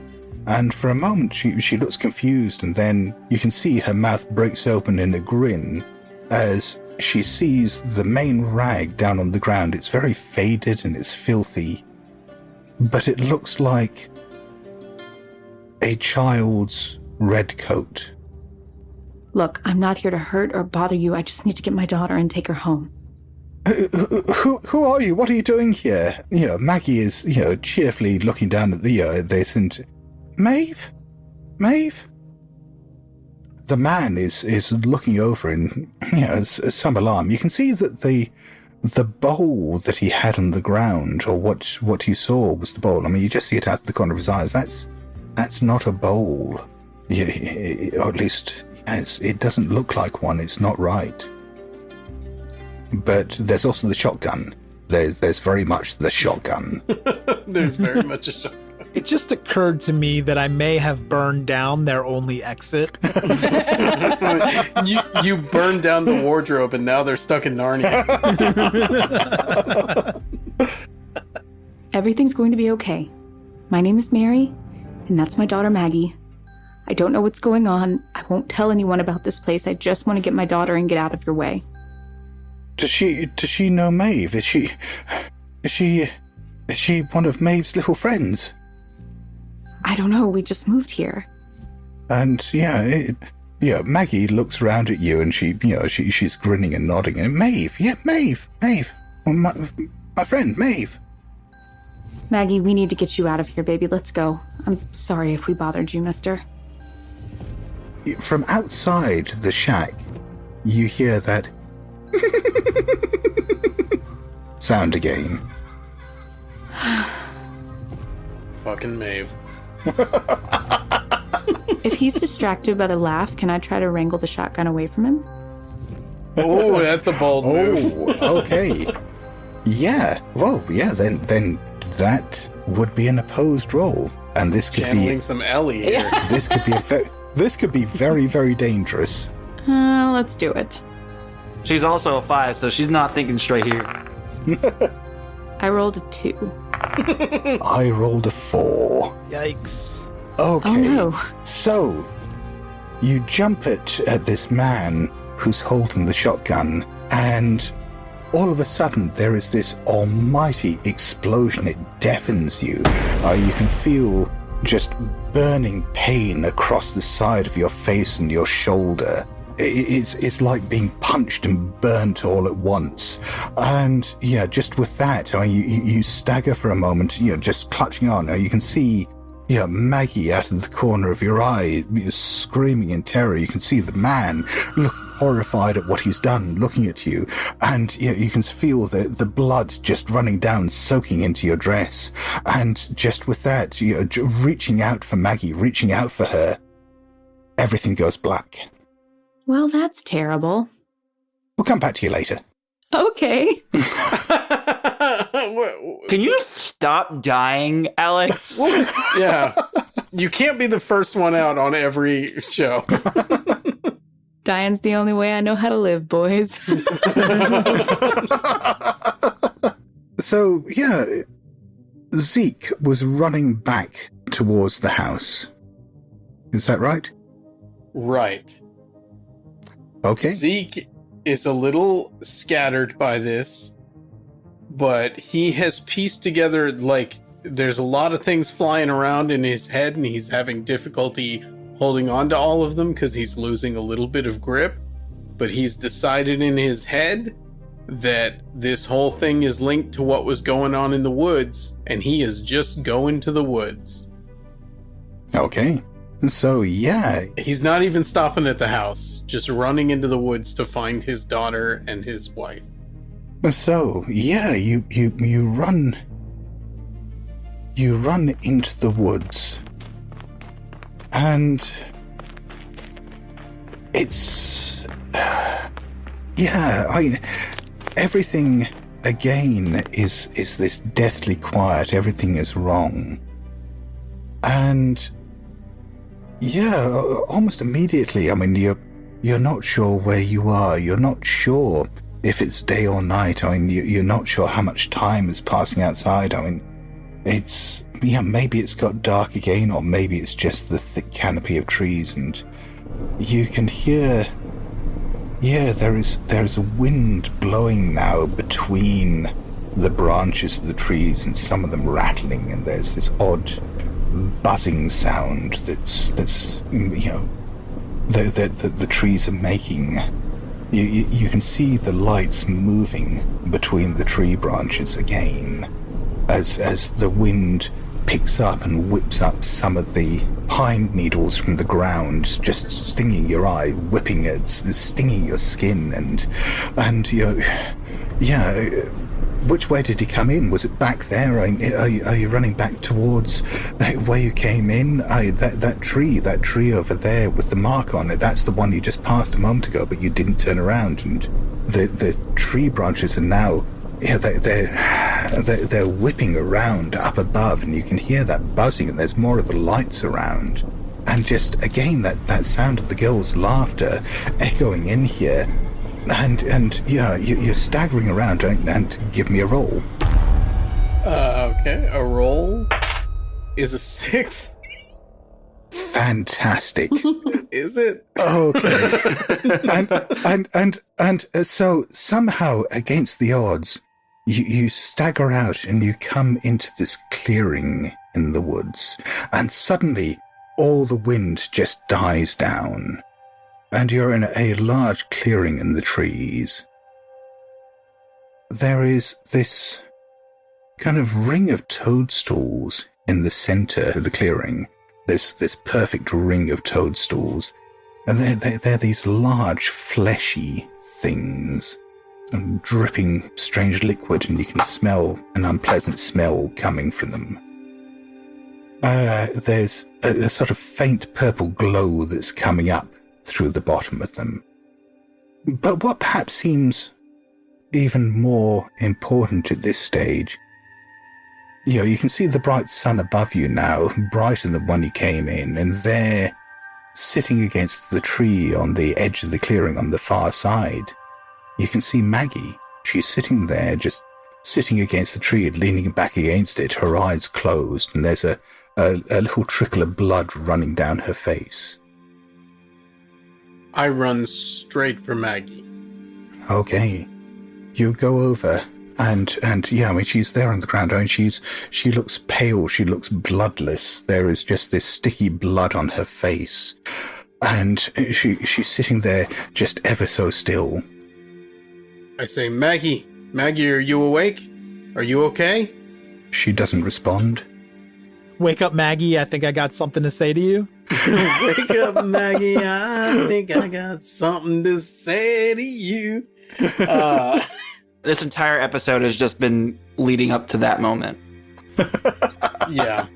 And for a moment, she looks confused, and then you can see her mouth breaks open in a grin as she sees the main rag down on the ground. It's very faded and it's filthy, but it looks like a child's red coat. Look, I'm not here to hurt or bother you. I just need to get my daughter and take her home. Who are you? What are you doing here? Maggie is, cheerfully looking down at this, and Maeve? The man is looking over in some alarm. You can see that the bowl that he had on the ground, or what you saw was the bowl. I mean, you just see it out of the corner of his eyes. That's not a bowl. Or at least, yes, it doesn't look like one. It's not right. But there's also the shotgun. There's very much the shotgun. There's very much a shotgun. It just occurred to me that I may have burned down their only exit. You burned down the wardrobe and now they're stuck in Narnia. Everything's going to be okay. My name is Mary, and that's my daughter Maggie. I don't know what's going on. I won't tell anyone about this place. I just want to get my daughter and get out of your way. Does she know Maeve? Is she one of Maeve's little friends? I don't know. We just moved here. And Maggie looks around at you, and she's grinning and nodding. And Maeve, well, my friend Maeve. Maggie, we need to get you out of here, baby. Let's go. I'm sorry if we bothered you, mister. From outside the shack, you hear that sound again. Fucking Maeve. If he's distracted by the laugh, can I try to wrangle the shotgun away from him? Oh, that's a bold move. Oh, okay. Yeah. Well, yeah, then that would be an opposed roll. And this could Channeling some Ellie here. This could be very, very dangerous. Let's do it. She's also a 5, so she's not thinking straight here. I rolled a 2. I rolled a 4. Yikes. Okay. Oh no. So, you jump at this man who's holding the shotgun, and all of a sudden there is this almighty explosion. It deafens you. You can feel just burning pain across the side of your face and your shoulder. It's like being punched and burnt all at once. And yeah, just with that, you stagger for a moment, just clutching on. You can see Maggie out of the corner of your eye, screaming in terror. You can see the man looking horrified at what he's done, looking at you. And you can feel the blood just running down, soaking into your dress. And just with that, reaching out for Maggie, reaching out for her, everything goes black. Well, that's terrible. We'll come back to you later. Okay. Can you stop dying, Alex? Yeah. You can't be the first one out on every show. Dying's the only way I know how to live, boys. So, yeah, Zeke was running back towards the house. Is that right? Right. Okay. Zeke is a little scattered by this, but he has pieced together, there's a lot of things flying around in his head, and he's having difficulty holding on to all of them because he's losing a little bit of grip. But he's decided in his head that this whole thing is linked to what was going on in the woods, and he is just going to the woods. Okay. So, yeah. He's not even stopping at the house, just running into the woods to find his daughter and his wife. So, yeah, you run into the woods, and it's, everything again is this deathly quiet. Everything is wrong. And yeah, almost immediately, you're not sure where you are. You're not sure if it's day or night. I mean, you're not sure how much time is passing outside. I mean, maybe it's got dark again, or maybe it's just the thick canopy of trees, and you can hear, there is a wind blowing now between the branches of the trees, and some of them rattling, and there's this odd buzzing sound that's the trees are making. You can see the lights moving between the tree branches again as the wind picks up and whips up some of the pine needles from the ground, just stinging your eye, whipping it, stinging your skin, and which way did he come in? Was it back there? Are you running back towards where you came in? That tree over there with the mark on it, that's the one you just passed a moment ago, but you didn't turn around, and the tree branches are now, they're whipping around up above, and you can hear that buzzing, and there's more of the lights around. And just, again, that sound of the girl's laughter echoing in here. And you're staggering around, and give me a roll. Okay, a roll is a 6. Fantastic. Is it? Okay. and so somehow, against the odds, you stagger out and you come into this clearing in the woods, and suddenly all the wind just dies down. And you're in a large clearing in the trees. There is this kind of ring of toadstools in the center of the clearing. There's this perfect ring of toadstools. And they're these large, fleshy things, dripping strange liquid, and you can smell an unpleasant smell coming from them. There's a sort of faint purple glow that's coming up through the bottom of them. But what perhaps seems even more important at this stage, you can see the bright sun above you now, brighter than when you came in, and there, sitting against the tree on the edge of the clearing on the far side, you can see Maggie. She's sitting there, just sitting against the tree, leaning back against it, her eyes closed, and there's a little trickle of blood running down her face. I run straight for Maggie. Okay. You go over and she's there on the ground. She looks pale, she looks bloodless. There is just this sticky blood on her face. And she's sitting there just ever so still. I say, Maggie, are you awake? Are you okay? She doesn't respond. Wake up, Maggie. I think I got something to say to you. Wake up, Maggie. I think I got something to say to you. This entire episode has just been leading up to that moment. Yeah.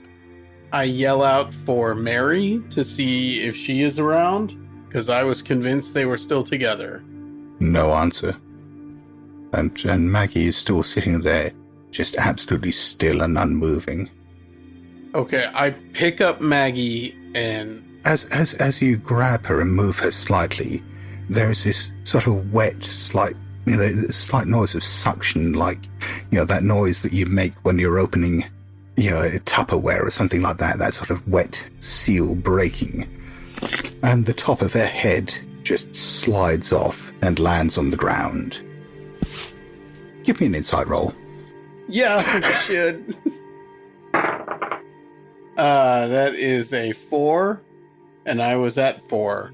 I yell out for Mary to see if she is around, because I was convinced they were still together. No answer. And Maggie is still sitting there, just absolutely still and unmoving. Okay, I pick up Maggie and... As you grab her and move her slightly, there is this sort of wet, slight noise of suction, like, that noise that you make when you're opening, a Tupperware or something like that, that sort of wet seal breaking. And the top of her head just slides off and lands on the ground. Give me an insight roll. Yeah, I should. That is a 4, and I was at 4.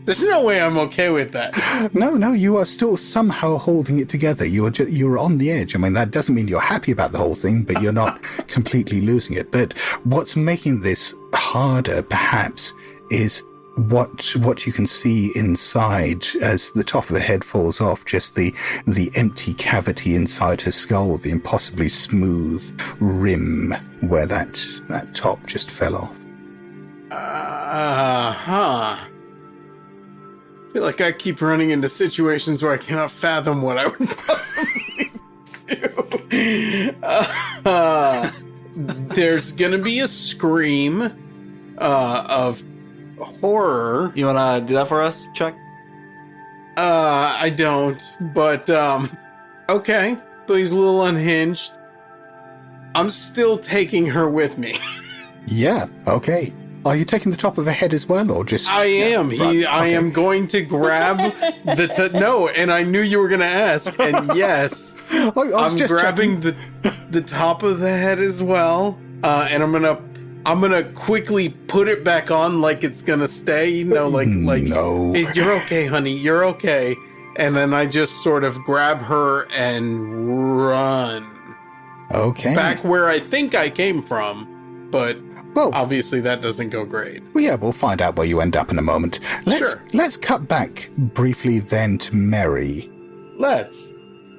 There's no way I'm okay with that. No, you are still somehow holding it together. You're on the edge. I mean, that doesn't mean you're happy about the whole thing, but you're not completely losing it. But what's making this harder, perhaps, is what you can see inside as the top of the head falls off, just the empty cavity inside her skull, the impossibly smooth rim where that top just fell off. I feel like I keep running into situations where I cannot fathom what I would possibly do. There's gonna be a scream of horror. You want to do that for us, Chuck? I don't, but, okay. But he's a little unhinged. I'm still taking her with me. Yeah, okay. Are you taking the top of her head as well, or just... I am. Right, I am going to grab no, and I knew you were going to ask, and yes. I'm just grabbing the top of the head as well, and I'm gonna quickly put it back on like it's gonna stay, no. You're okay, honey, you're okay. And then I just sort of grab her and run. Okay. Back where I think I came from, but obviously that doesn't go great. Well, yeah, we'll find out where you end up in a moment. Let's cut back briefly then to Mary. Let's.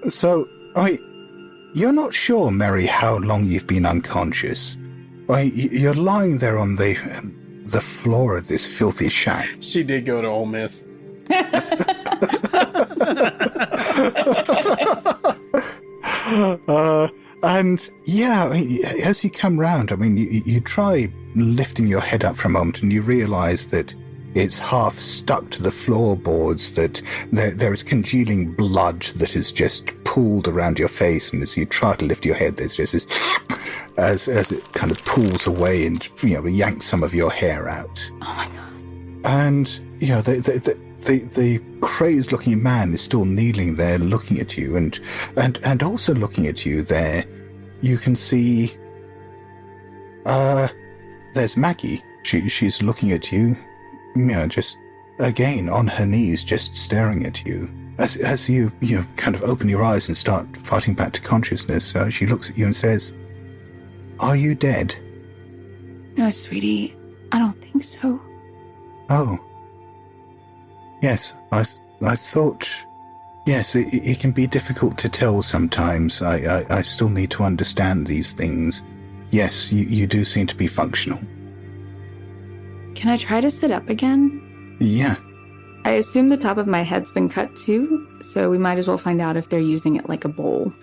So, you're not sure, Mary, how long you've been unconscious. You're lying there on the floor of this filthy shack. She did go to Ole Miss. And yeah, as you come round, you try lifting your head up for a moment and you realize that it's half stuck to the floorboards, that there is congealing blood that is just pooled around your face, and as you try to lift your head, there's just this as it kind of pulls away and yanks some of your hair out. Oh my god. And the crazed-looking man is still kneeling there looking at you, and also looking at you there, you can see there's Maggie. She's looking at you, just again on her knees, just staring at you. As you kind of open your eyes and start fighting back to consciousness, she looks at you and says, "Are you dead?" No, sweetie, I don't think so. Oh. Yes, I thought... Yes, it can be difficult to tell sometimes. I still need to understand these things. Yes, you do seem to be functional. Can I try to sit up again? Yeah. I assume the top of my head's been cut too, so we might as well find out if they're using it like a bowl.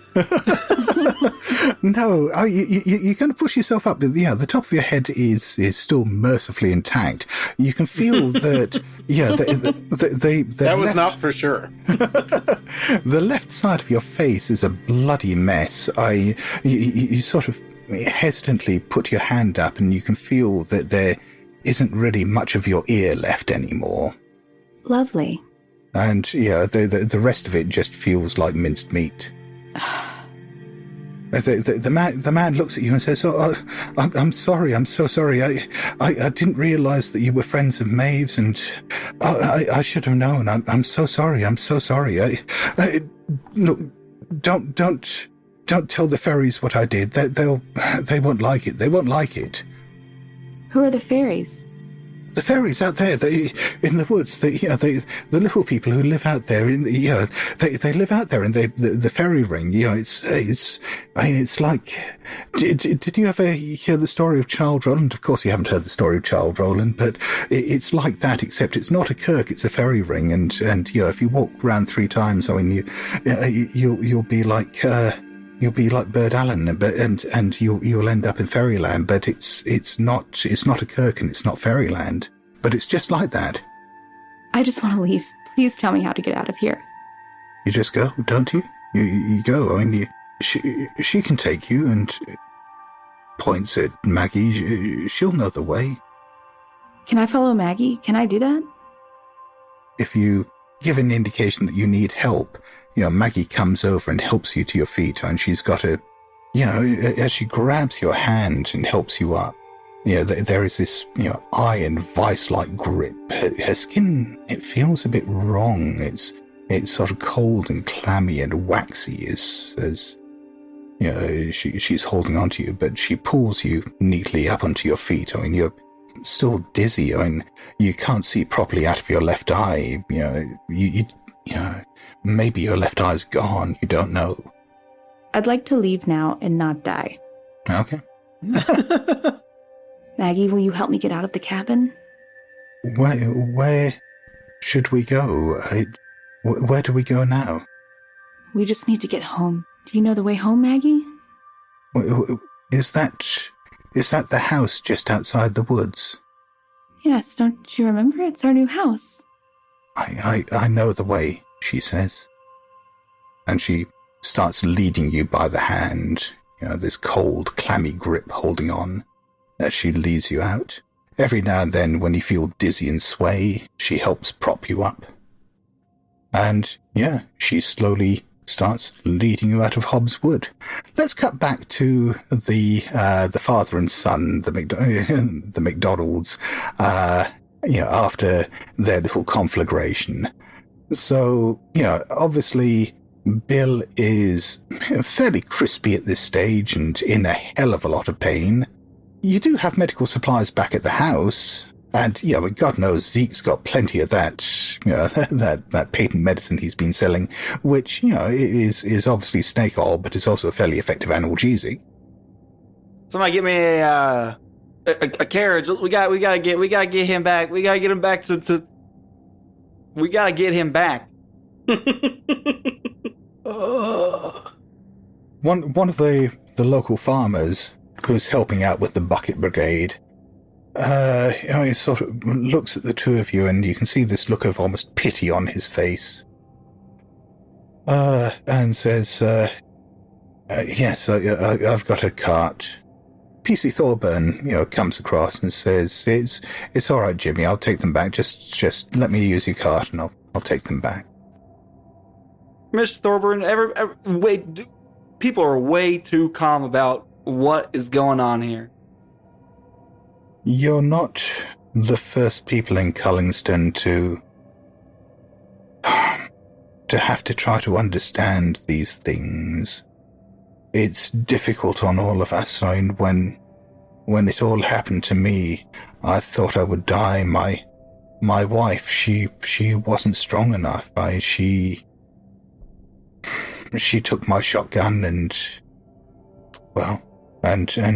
No, you're going to push yourself up. The top of your head is still mercifully intact. You can feel that. Yeah, that was not for sure. The left side of your face is a bloody mess. You sort of hesitantly put your hand up, and you can feel that there isn't really much of your ear left anymore. Lovely. And the rest of it just feels like minced meat. The man looks at you and says, "Oh, I'm sorry. I'm so sorry. I didn't realize that you were friends of Maeve's, and I should have known. I'm so sorry. I'm so sorry. Look, don't tell the fairies what I did. They won't like it. They won't like it." Who are the fairies? The fairies out there, in the woods, the little people who live out there, they live out there in the fairy ring. It's like, did you ever hear the story of Childe Roland? Of course you haven't heard the story of Childe Roland, but it's like that, except it's not a kirk, it's a fairy ring, and if you walk around 3 times, you'll be like, you'll be like Bird Allen, and you'll end up in Fairyland. But it's not a kirk and it's not Fairyland. But it's just like that. I just want to leave. Please tell me how to get out of here. You just go, don't you? You go. She can take you, and points at Maggie. She'll know the way. Can I follow Maggie? Can I do that? If you give an indication that you need help, Maggie comes over and helps you to your feet, and she's got as she grabs your hand and helps you up, there is this, iron vice-like grip. Her skin, it feels a bit wrong. It's sort of cold and clammy and waxy as she's holding onto you, but she pulls you neatly up onto your feet. You're still dizzy. You can't see properly out of your left eye. Maybe your left eye's gone. You don't know. I'd like to leave now and not die. Okay. Maggie, will you help me get out of the cabin? Where should we go? Where do we go now? We just need to get home. Do you know the way home, Maggie? Is that the house just outside the woods? Yes, don't you remember? It's our new house. I know the way. she says. And she starts leading you by the hand, this cold, clammy grip holding on as she leads you out. Every now and then, when you feel dizzy and sway, she helps prop you up. And, she slowly starts leading you out of Hobbs Wood. Let's cut back to the father and son, the McDonalds, after their little conflagration. So, obviously, Bill is fairly crispy at this stage and in a hell of a lot of pain. You do have medical supplies back at the house, and, God knows Zeke's got plenty of that, that patent medicine he's been selling, which, is obviously snake oil, but is also a fairly effective analgesic. Somebody get me a carriage. We gotta get him back. We gotta get him back to we gotta get him back. One of the local farmers who's helping out with the bucket brigade, he sort of looks at the two of you, and you can see this look of almost pity on his face, and says, yes, I've got a cart. PC Thorburn, comes across and says, it's all right, Jimmy, I'll take them back. Just let me use your cart and I'll take them back. Mr. Thorburn, people are way too calm about what is going on here. You're not the first people in Cullingston to have to try to understand these things. It's difficult on all of us. I mean, when it all happened to me, I thought I would die. My wife, she wasn't strong enough. She took my shotgun and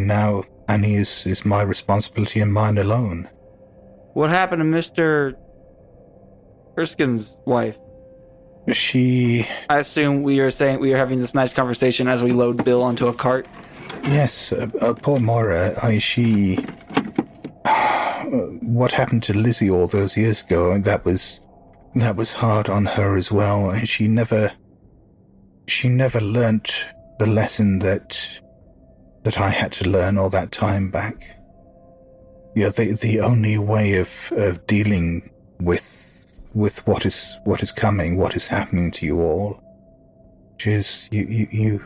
now Annie is my responsibility and mine alone. What happened to Mr. Erskine's wife? I assume we are having this nice conversation as we load Bill onto a cart. Yes, poor Moira. What happened to Lizzie all those years ago? That was hard on her as well. She never learnt the lesson that I had to learn all that time back. The only way of dealing with what is coming, what is happening to you all, which is you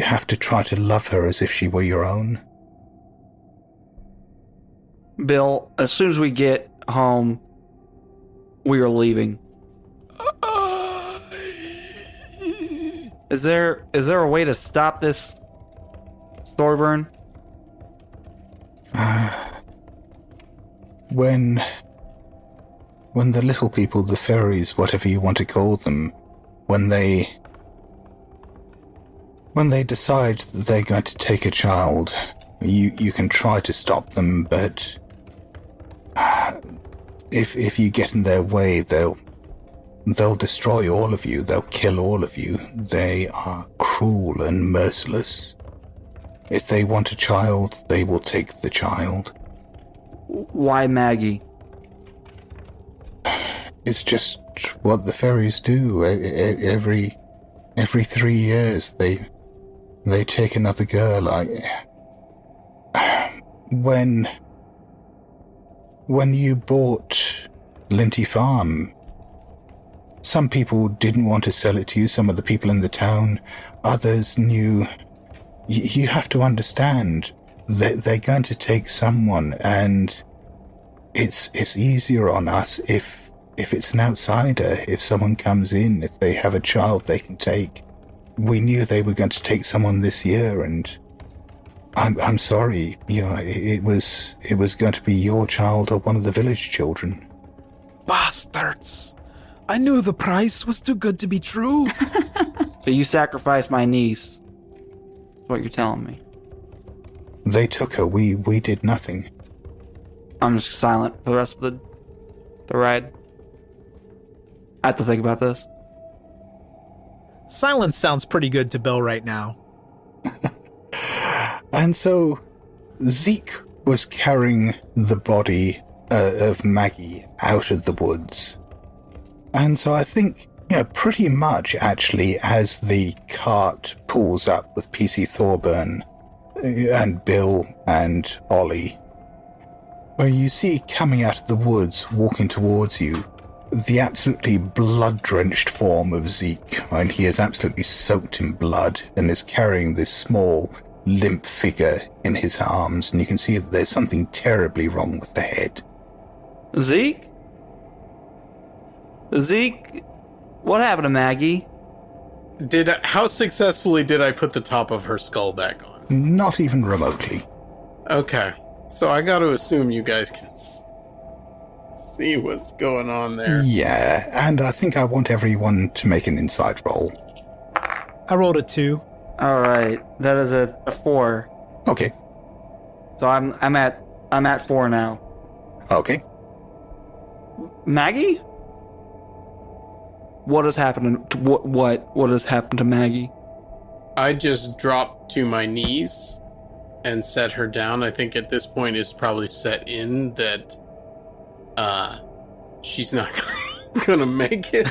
have to try to love her as if she were your own. Bill, as soon as we get home, we are leaving. Is there a way to stop this, Thorburn? When the little people, the fairies, whatever you want to call them, when they decide that they're going to take a child, you can try to stop them, but if you get in their way, they'll destroy all of you. They'll kill all of you. They are cruel and merciless. If they want a child, they will take the child. Why Maggie? It's just what the fairies do. Every 3 years, they take another girl. When you bought Linty Farm, some people didn't want to sell it to you. Some of the people in the town, others knew. You have to understand that they're going to take someone, and it's easier on us if it's an outsider, if someone comes in, if they have a child they can take. We knew they were going to take someone this year, and I'm sorry, it was going to be your child or one of the village children. Bastards! I knew the price was too good to be true. So you sacrificed my niece. That's what you're telling me. They took her. We did nothing. I'm just silent for the rest of the ride. I have to think about this. Silence sounds pretty good to Bill right now. And so Zeke was carrying the body of Maggie out of the woods. And so I think Yeah, pretty much, actually, as the cart pulls up with PC Thorburn and Bill and Ollie, where you see coming out of the woods, walking towards you, the absolutely blood-drenched form of Zeke, and he is absolutely soaked in blood and is carrying this small, limp figure in his arms, and you can see that there's something terribly wrong with the head. Zeke? Zeke? What happened to Maggie? How successfully did I put the top of her skull back on? Not even remotely. Okay, so I got to assume you guys can see what's going on there. Yeah, and I think I want everyone to make an insight roll. I rolled a 2. All right, that is a 4. Okay. So I'm at 4 now. Okay. Maggie? What has happened to what has happened to Maggie? I just dropped to my knees and set her down. I think at this point it's probably set in that she's not gonna make it.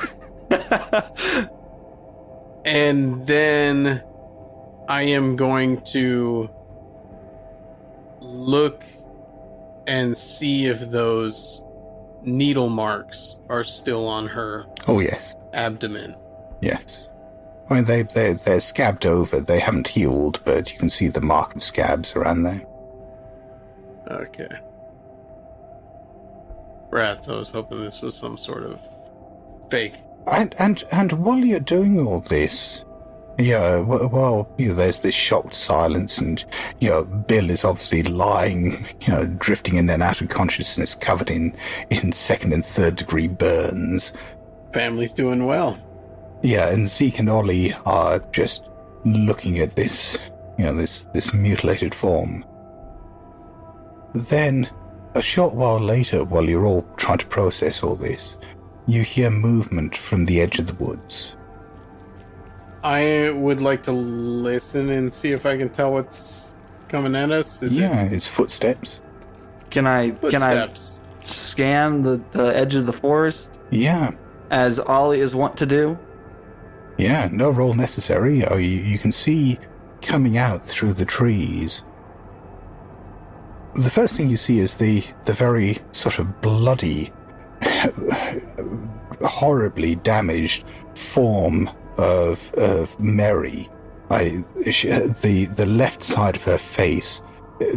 And then I am going to look and see if those needle marks are still on her Oh, yes. abdomen. Yes. I mean, they're scabbed over. They haven't healed, but you can see the mark of scabs around there. Okay. Rats, I was hoping this was some sort of fake. And while you're doing all this, there's this shocked silence, and, Bill is obviously lying, drifting in and out of consciousness, covered in second and third degree burns. Family's doing well. Yeah, and Zeke and Ollie are just looking at this, this mutilated form. Then, a short while later, while you're all trying to process all this, you hear movement from the edge of the woods. I would like to listen and see if I can tell what's coming at us. It's footsteps. Can I Footsteps. scan the edge of the forest Yeah. as Ollie is wont to do? Yeah, no roll necessary. You can see coming out through the trees. The first thing you see is the very sort of bloody, horribly damaged form of Mary. The left side of her face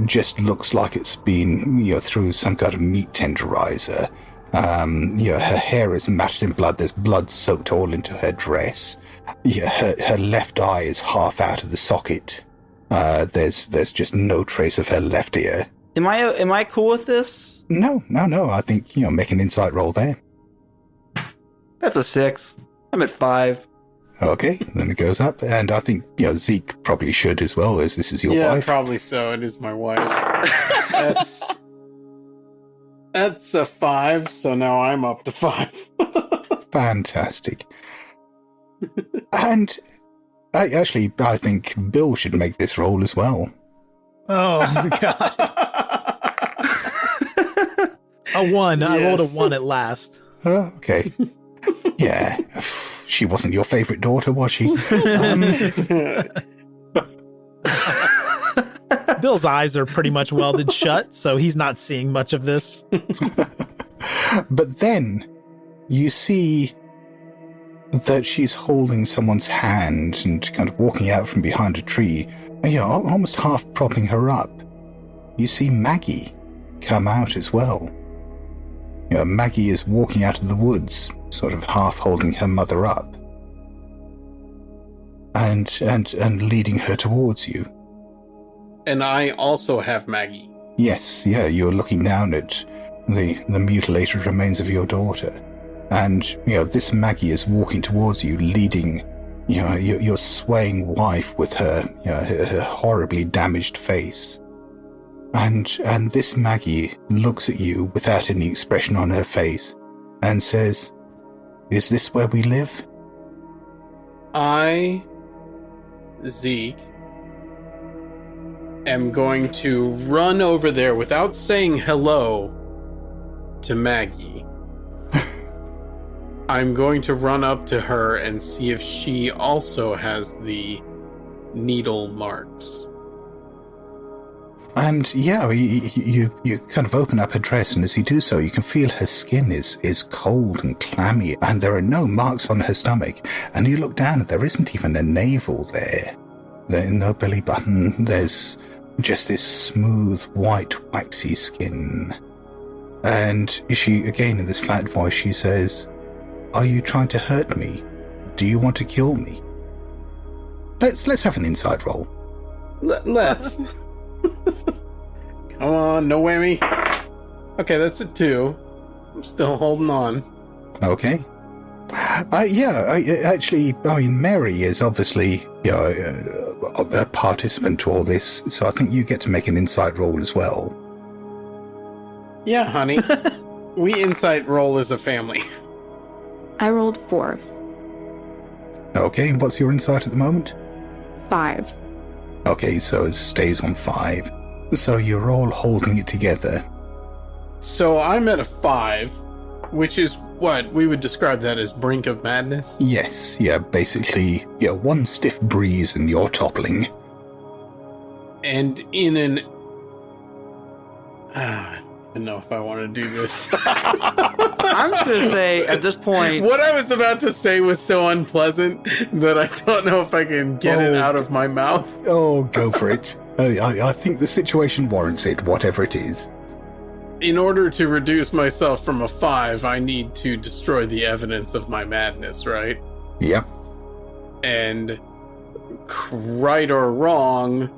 just looks like it's been, through some kind of meat tenderizer. Her hair is matted in blood. There's blood soaked all into her dress. Her left eye is half out of the socket. There's just no trace of her left ear. Am I cool with this? No. I think, make an insight roll there. That's a 6. I'm at 5. Okay, then it goes up, and I think, Zeke probably should as well, as this is your wife. Yeah, probably so. It is my wife. That's a 5, so now I'm up to 5. Fantastic. And I think Bill should make this roll as well. Oh, God. A 1. Yes. I rolled a 1 at last. Oh, okay. Yeah. She wasn't your favorite daughter, was she? Bill's eyes are pretty much welded shut, so he's not seeing much of this. But then you see that she's holding someone's hand and kind of walking out from behind a tree, almost half propping her up. You see Maggie come out as well. Maggie is walking out of the woods, sort of half holding her mother up, and leading her towards you. And I also have Maggie. Yes, you're looking down at the mutilated remains of your daughter. And, this Maggie is walking towards you, leading, your swaying wife with her horribly damaged face. And this Maggie looks at you without any expression on her face and says, "Is this where we live?" I, Zeke, am going to run over there without saying hello to Maggie. I'm going to run up to her and see if she also has the needle marks. And yeah, you kind of open up her dress, and as you do so, you can feel her skin is cold and clammy, and there are no marks on her stomach. And you look down, and there isn't even a navel there. There's no belly button. There's just this smooth, white, waxy skin. And she, again in this flat voice, she says, "Are you trying to hurt me? Do you want to kill me?" Let's have an insight roll. Let's. Come on, no whammy. Okay, that's a 2. I'm still holding on. Okay. Actually, I mean, Mary is obviously, a participant to all this, so I think you get to make an insight roll as well. Yeah, honey. We insight roll as a family. I rolled 4. Okay, and what's your insight at the moment? 5. Okay, so it stays on 5. So you're all holding it together. So I'm at a 5, which is what we would describe that as brink of madness. Yes, yeah, basically, one stiff breeze and you're toppling. And in an... I don't know if I want to do this. I'm just going to say, at this point... What I was about to say was so unpleasant that I don't know if I can get it out of my mouth. Oh, go for it. I think the situation warrants it, whatever it is. In order to reduce myself from a 5, I need to destroy the evidence of my madness, right? Yep. And right or wrong,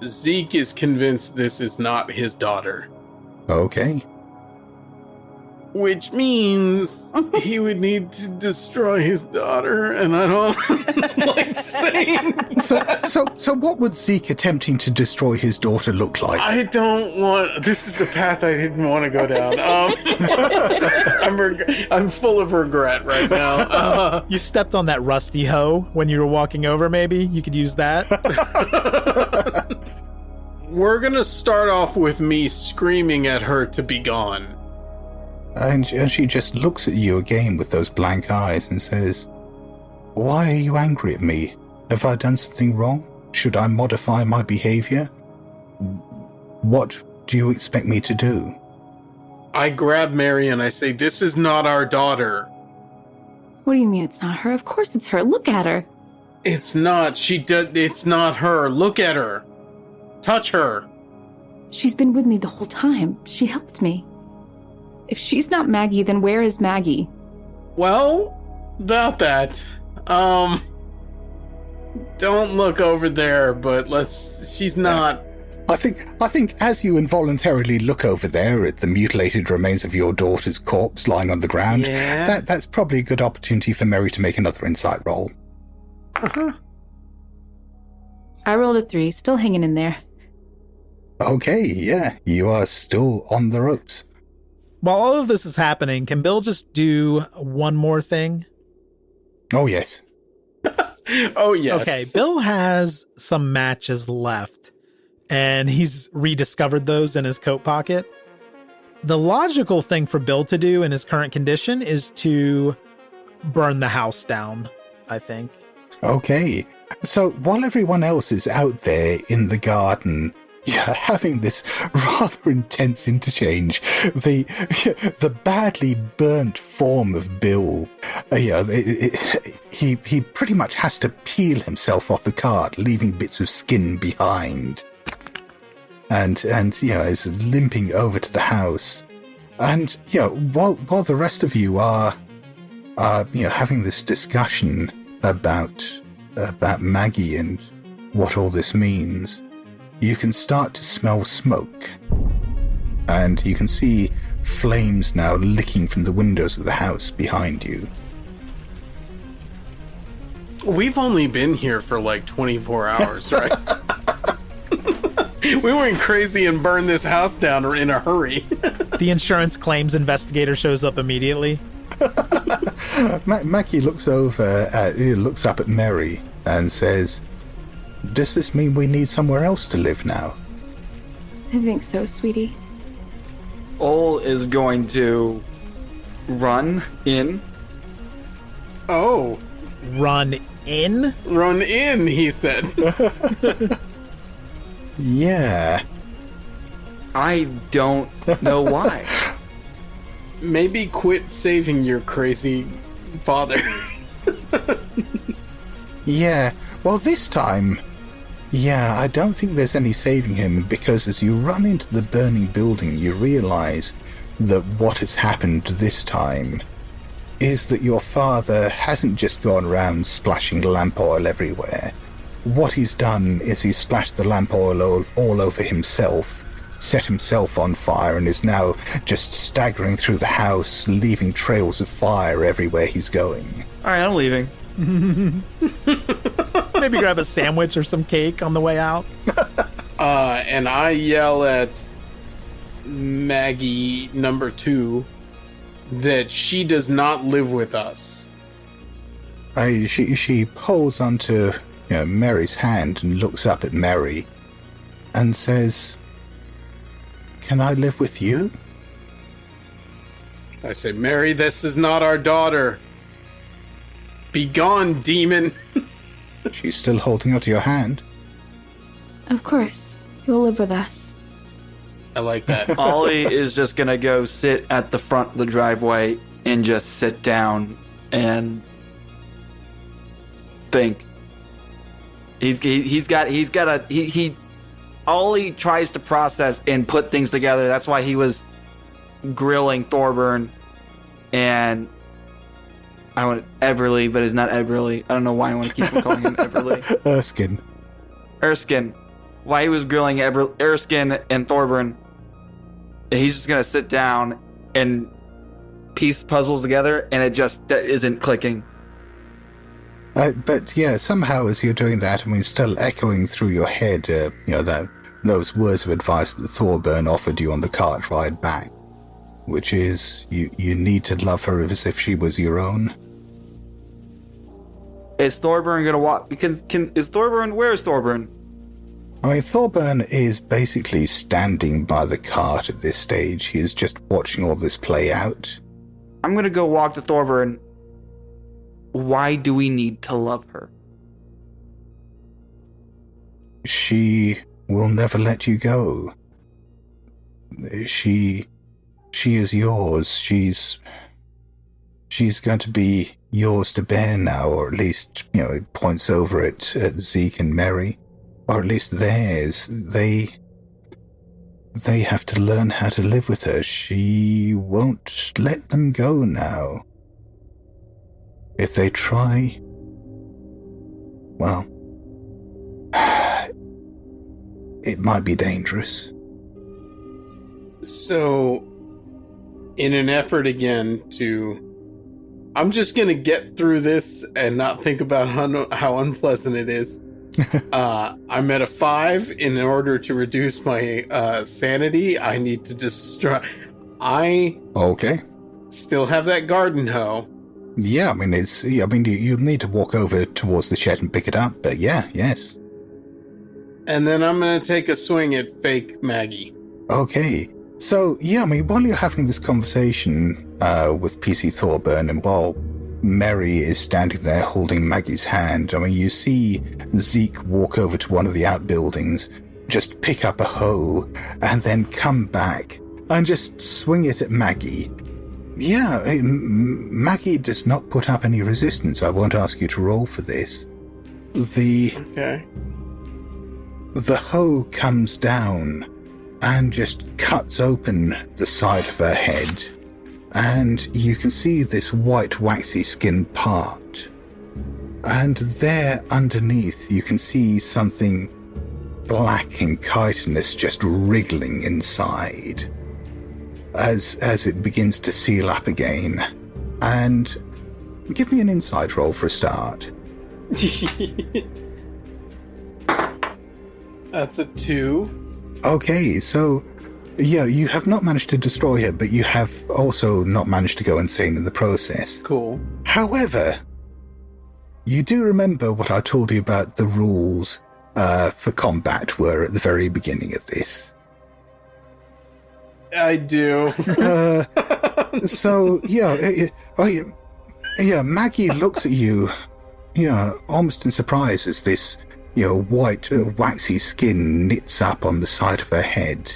Zeke is convinced this is not his daughter. Okay. Which means he would need to destroy his daughter, and I don't like saying that. So what would Zeke attempting to destroy his daughter look like? I don't want... This is a path I didn't want to go down. I'm full of regret right now. You stepped on that rusty hoe when you were walking over, maybe? You could use that. We're going to start off with me screaming at her to be gone. And she just looks at you again with those blank eyes and says, "Why are you angry at me? Have I done something wrong? Should I modify my behavior? What do you expect me to do?" I grab Mary and I say, "This is not our daughter." What do you mean it's not her? Of course it's her. Look at her. It's not. It's not her. Look at her. Touch her. She's been with me the whole time. She helped me. If she's not Maggie, then where is Maggie? Well, about that. Don't look over there, but she's not. I think as you involuntarily look over there at the mutilated remains of your daughter's corpse lying on the ground, that's probably a good opportunity for Mary to make another insight roll. Uh-huh. I rolled a 3, still hanging in there. Okay, yeah, you are still on the ropes. While all of this is happening, can Bill just do one more thing? Oh, yes. Oh, yes. Okay, Bill has some matches left, and he's rediscovered those in his coat pocket. The logical thing for Bill to do in his current condition is to burn the house down, I think. Okay, so while everyone else is out there in the garden, having this rather intense interchange, the badly burnt form of Bill, he pretty much has to peel himself off the cart, leaving bits of skin behind, and is limping over to the house, and while the rest of you are having this discussion about Maggie and what all this means, you can start to smell smoke, and you can see flames now licking from the windows of the house behind you. We've only been here for like 24 hours, right? We went crazy and burned this house down in a hurry. The insurance claims investigator shows up immediately. Maggie looks up at Mary and says, "Does this mean we need somewhere else to live now?" I think so, sweetie. Ol is going to run in. Oh. Run in? Run in, he said. Yeah. I don't know why. Maybe quit saving your crazy father. Yeah. Well, this time, yeah, I don't think there's any saving him, because as you run into the burning building, you realize that what has happened this time is that your father hasn't just gone around splashing lamp oil everywhere. What he's done is he's splashed the lamp oil all over himself, set himself on fire, and is now just staggering through the house, leaving trails of fire everywhere he's going. All right, I'm leaving. Maybe grab a sandwich or some cake on the way out. And I yell at Maggie number 2 that she does not live with us. She holds onto Mary's hand and looks up at Mary and says, "Can I live with you?" I say, Mary, this is not our daughter. Be gone, demon. She's still holding onto your hand. Of course. You'll live with us. I like that. Ollie is just gonna go sit at the front of the driveway and just sit down and think. Ollie tries to process and put things together. That's why he was grilling Thorburn and I want Everly, but it's not Everly. I don't know why I want to keep calling him Everly. Erskine. Why he was grilling Erskine and Thorburn. He's just going to sit down and piece puzzles together, and it just isn't clicking. But yeah, somehow as you're doing that, I mean, still echoing through your head, those words of advice that Thorburn offered you on the cart ride back, which is you need to love her as if she was your own. Is Thorburn going to walk? Where is Thorburn? I mean, Thorburn is basically standing by the cart at this stage. He is just watching all this play out. I'm going to go walk to Thorburn. Why do we need to love her? She will never let you go. She is yours. She's going to be yours to bear now, or at least, it points over at Zeke and Mary. Or at least theirs. They have to learn how to live with her. She won't let them go now. If they try, well, it might be dangerous. So, in an effort again I'm just going to get through this and not think about how unpleasant it is. I'm at a 5. In order to reduce my sanity, I need to destroy. Okay. Still have that garden hoe. Yeah, I mean, you need to walk over towards the shed and pick it up, but yes. And then I'm going to take a swing at fake Maggie. Okay. So, yeah, I mean, while you're having this conversation with PC Thorburn, and while Mary is standing there holding Maggie's hand, I mean, you see Zeke walk over to one of the outbuildings, just pick up a hoe, and then come back and just swing it at Maggie. Yeah, Maggie does not put up any resistance. I won't ask you to roll for this. Okay. The hoe comes down and just cuts open the side of her head, and you can see this white waxy skin part. And there underneath you can see something black and chitinous just wriggling inside as it begins to seal up again. And give me an insight roll for a start. That's a 2. Okay, so yeah, you have not managed to destroy her, but you have also not managed to go insane in the process. Cool. However, you do remember what I told you about the rules for combat were at the very beginning of this. I do. So, Maggie looks at you, almost in surprise as this, white, waxy skin knits up on the side of her head.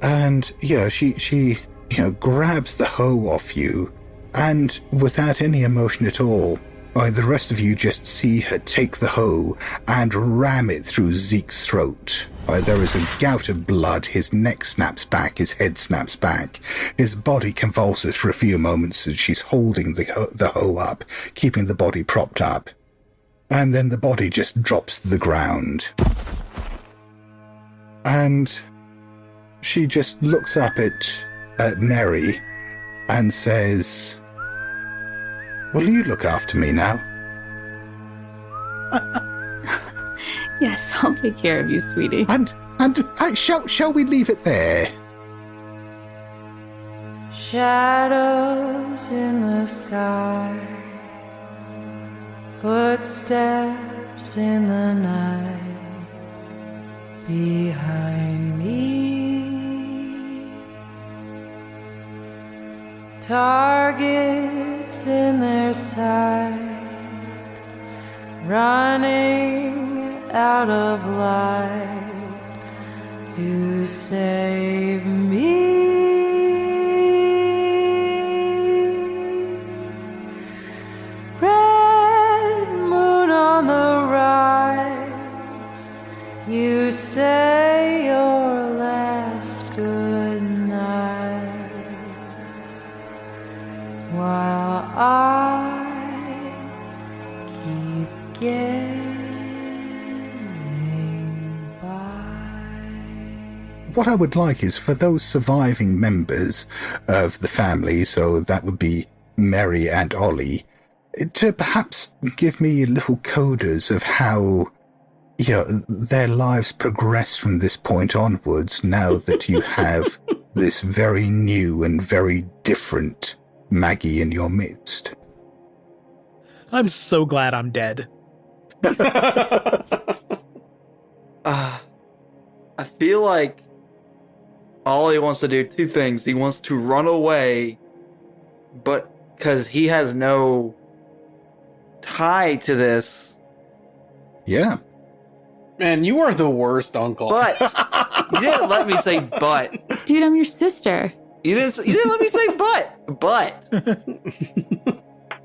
And, she grabs the hoe off you, and without any emotion at all, the rest of you just see her take the hoe and ram it through Zeke's throat. There is a gout of blood, his neck snaps back, his head snaps back. His body convulses for a few moments as she's holding the hoe up, keeping the body propped up. And then the body just drops to the ground. And she just looks up at Mary and says, "Will you look after me now?" Yes, I'll take care of you, sweetie. And shall we leave it there? Shadows in the sky, footsteps in the night behind me, targets in their sight, running out of light to save me. Red moon on the rise, you say your last good night, while I keep getting What I would like is for those surviving members of the family, so that would be Mary and Ollie, to perhaps give me little codas of how their lives progress from this point onwards now that you have this very new and very different Maggie in your midst. I'm so glad I'm dead. I feel like Ollie wants to do two things. He wants to run away, but because he has no tie to this. Yeah. Man, you are the worst uncle. But you didn't let me say but. Dude, I'm your sister. You didn't let me say but. But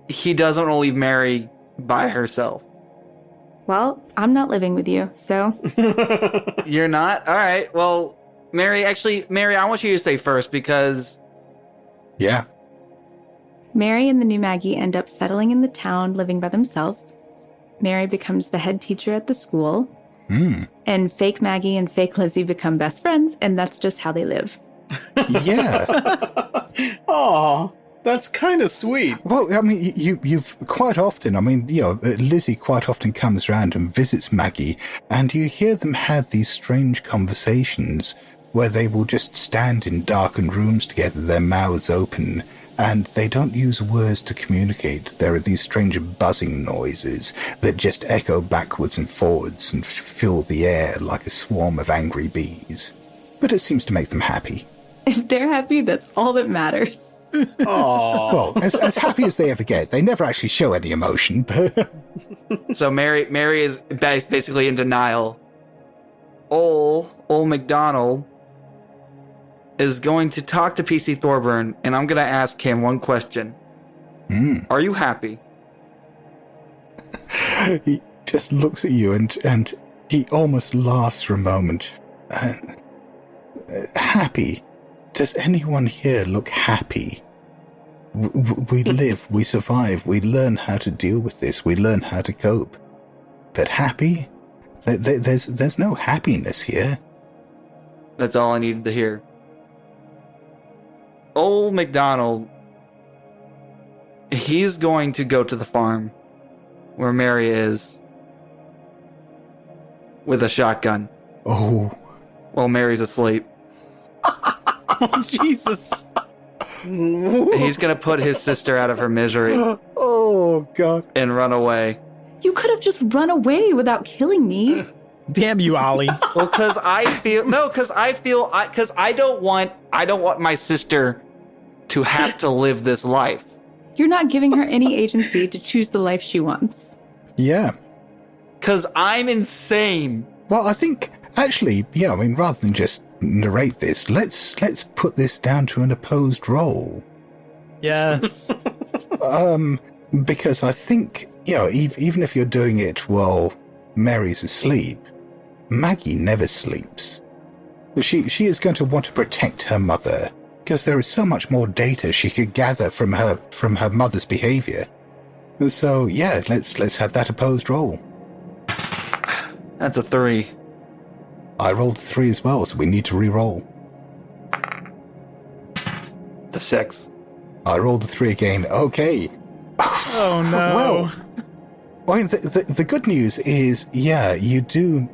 he doesn't want to leave Mary by herself. Well, I'm not living with you, so. You're not? All right. Well, Mary, I want you to say first because... Yeah. Mary and the new Maggie end up settling in the town, living by themselves. Mary becomes the head teacher at the school. And fake Maggie and fake Lizzie become best friends, and that's just how they live. Yeah. Aw, that's kind of sweet. Well, I mean, you've quite often, Lizzie quite often comes around and visits Maggie, and you hear them have these strange conversations where they will just stand in darkened rooms together, their mouths open, and they don't use words to communicate. There are these strange buzzing noises that just echo backwards and forwards and fill the air like a swarm of angry bees. But it seems to make them happy. If they're happy, that's all that matters. Aww. Well, as happy as they ever get. They never actually show any emotion. So Mary is basically in denial. Old McDonald is going to talk to PC Thorburn, and I'm going to ask him one question. Are you happy? He just looks at you and he almost laughs for a moment. Happy? Does anyone here look happy? We live, we survive, we learn how to deal with this, we learn how to cope. But happy? There's no happiness here. That's all I needed to hear. Old McDonald, he's going to go to the farm where Mary is with a shotgun. Oh. While Mary's asleep. Oh, Jesus. He's going to put his sister out of her misery. Oh, God. And run away. You could have just run away without killing me. Damn you, Ollie. Well, because I don't want my sister to have to live this life. You're not giving her any agency to choose the life she wants. Yeah. Because I'm insane. Well, I think, actually, yeah, I mean, rather than just narrate this, let's put this down to an opposed roll. Yes. Because I think, even if you're doing it while Mary's asleep, Maggie never sleeps. She is going to want to protect her mother, because there is so much more data she could gather from her mother's behavior. So, yeah, let's have that opposed roll. That's a 3. I rolled a 3 as well, so we need to re-roll. The 6. I rolled a 3 again. Okay. Oh, no. Well, the good news is, yeah, you do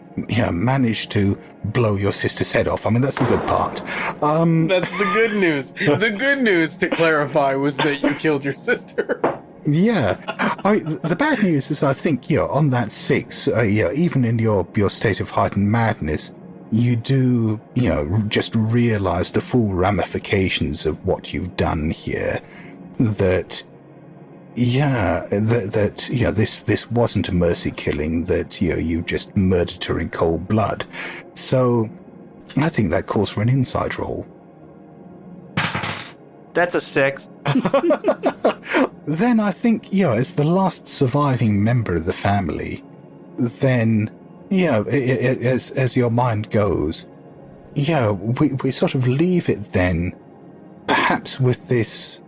manage to blow your sister's head off. I mean, that's the good part. That's the good news. The good news, to clarify, was that you killed your sister. Yeah. The bad news is, I think, on that 6, even in your state of heightened madness, you do, just realize the full ramifications of what you've done here. That this wasn't a mercy killing, that, you just murdered her in cold blood. So I think that calls for an inside roll. That's a 6. Then I think, as the last surviving member of the family, then, as your mind goes, we sort of leave it then, perhaps with this,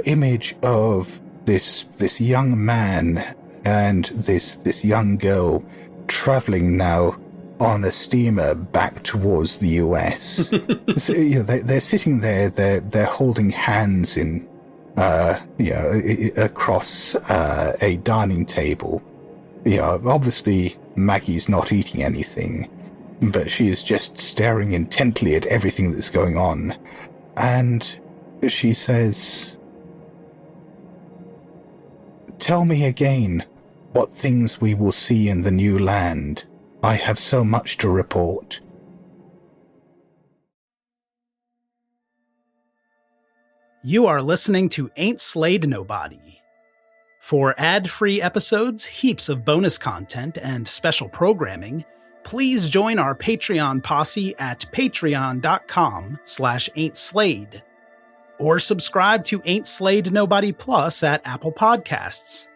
image of this young man and this young girl traveling now on a steamer back towards the US. So, they're sitting there, they're holding hands in, across a dining table. Obviously Maggie's not eating anything, but she is just staring intently at everything that's going on. And she says, "Tell me again what things we will see in the new land. I have so much to report." You are listening to Ain't Slayed Nobody. For ad-free episodes, heaps of bonus content, and special programming, please join our Patreon posse at patreon.com/ain'tslayed. Or subscribe to Ain't Slayed Nobody Plus at Apple Podcasts.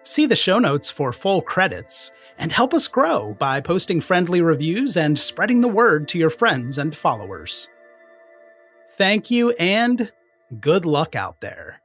See the show notes for full credits, and help us grow by posting friendly reviews and spreading the word to your friends and followers. Thank you, and good luck out there.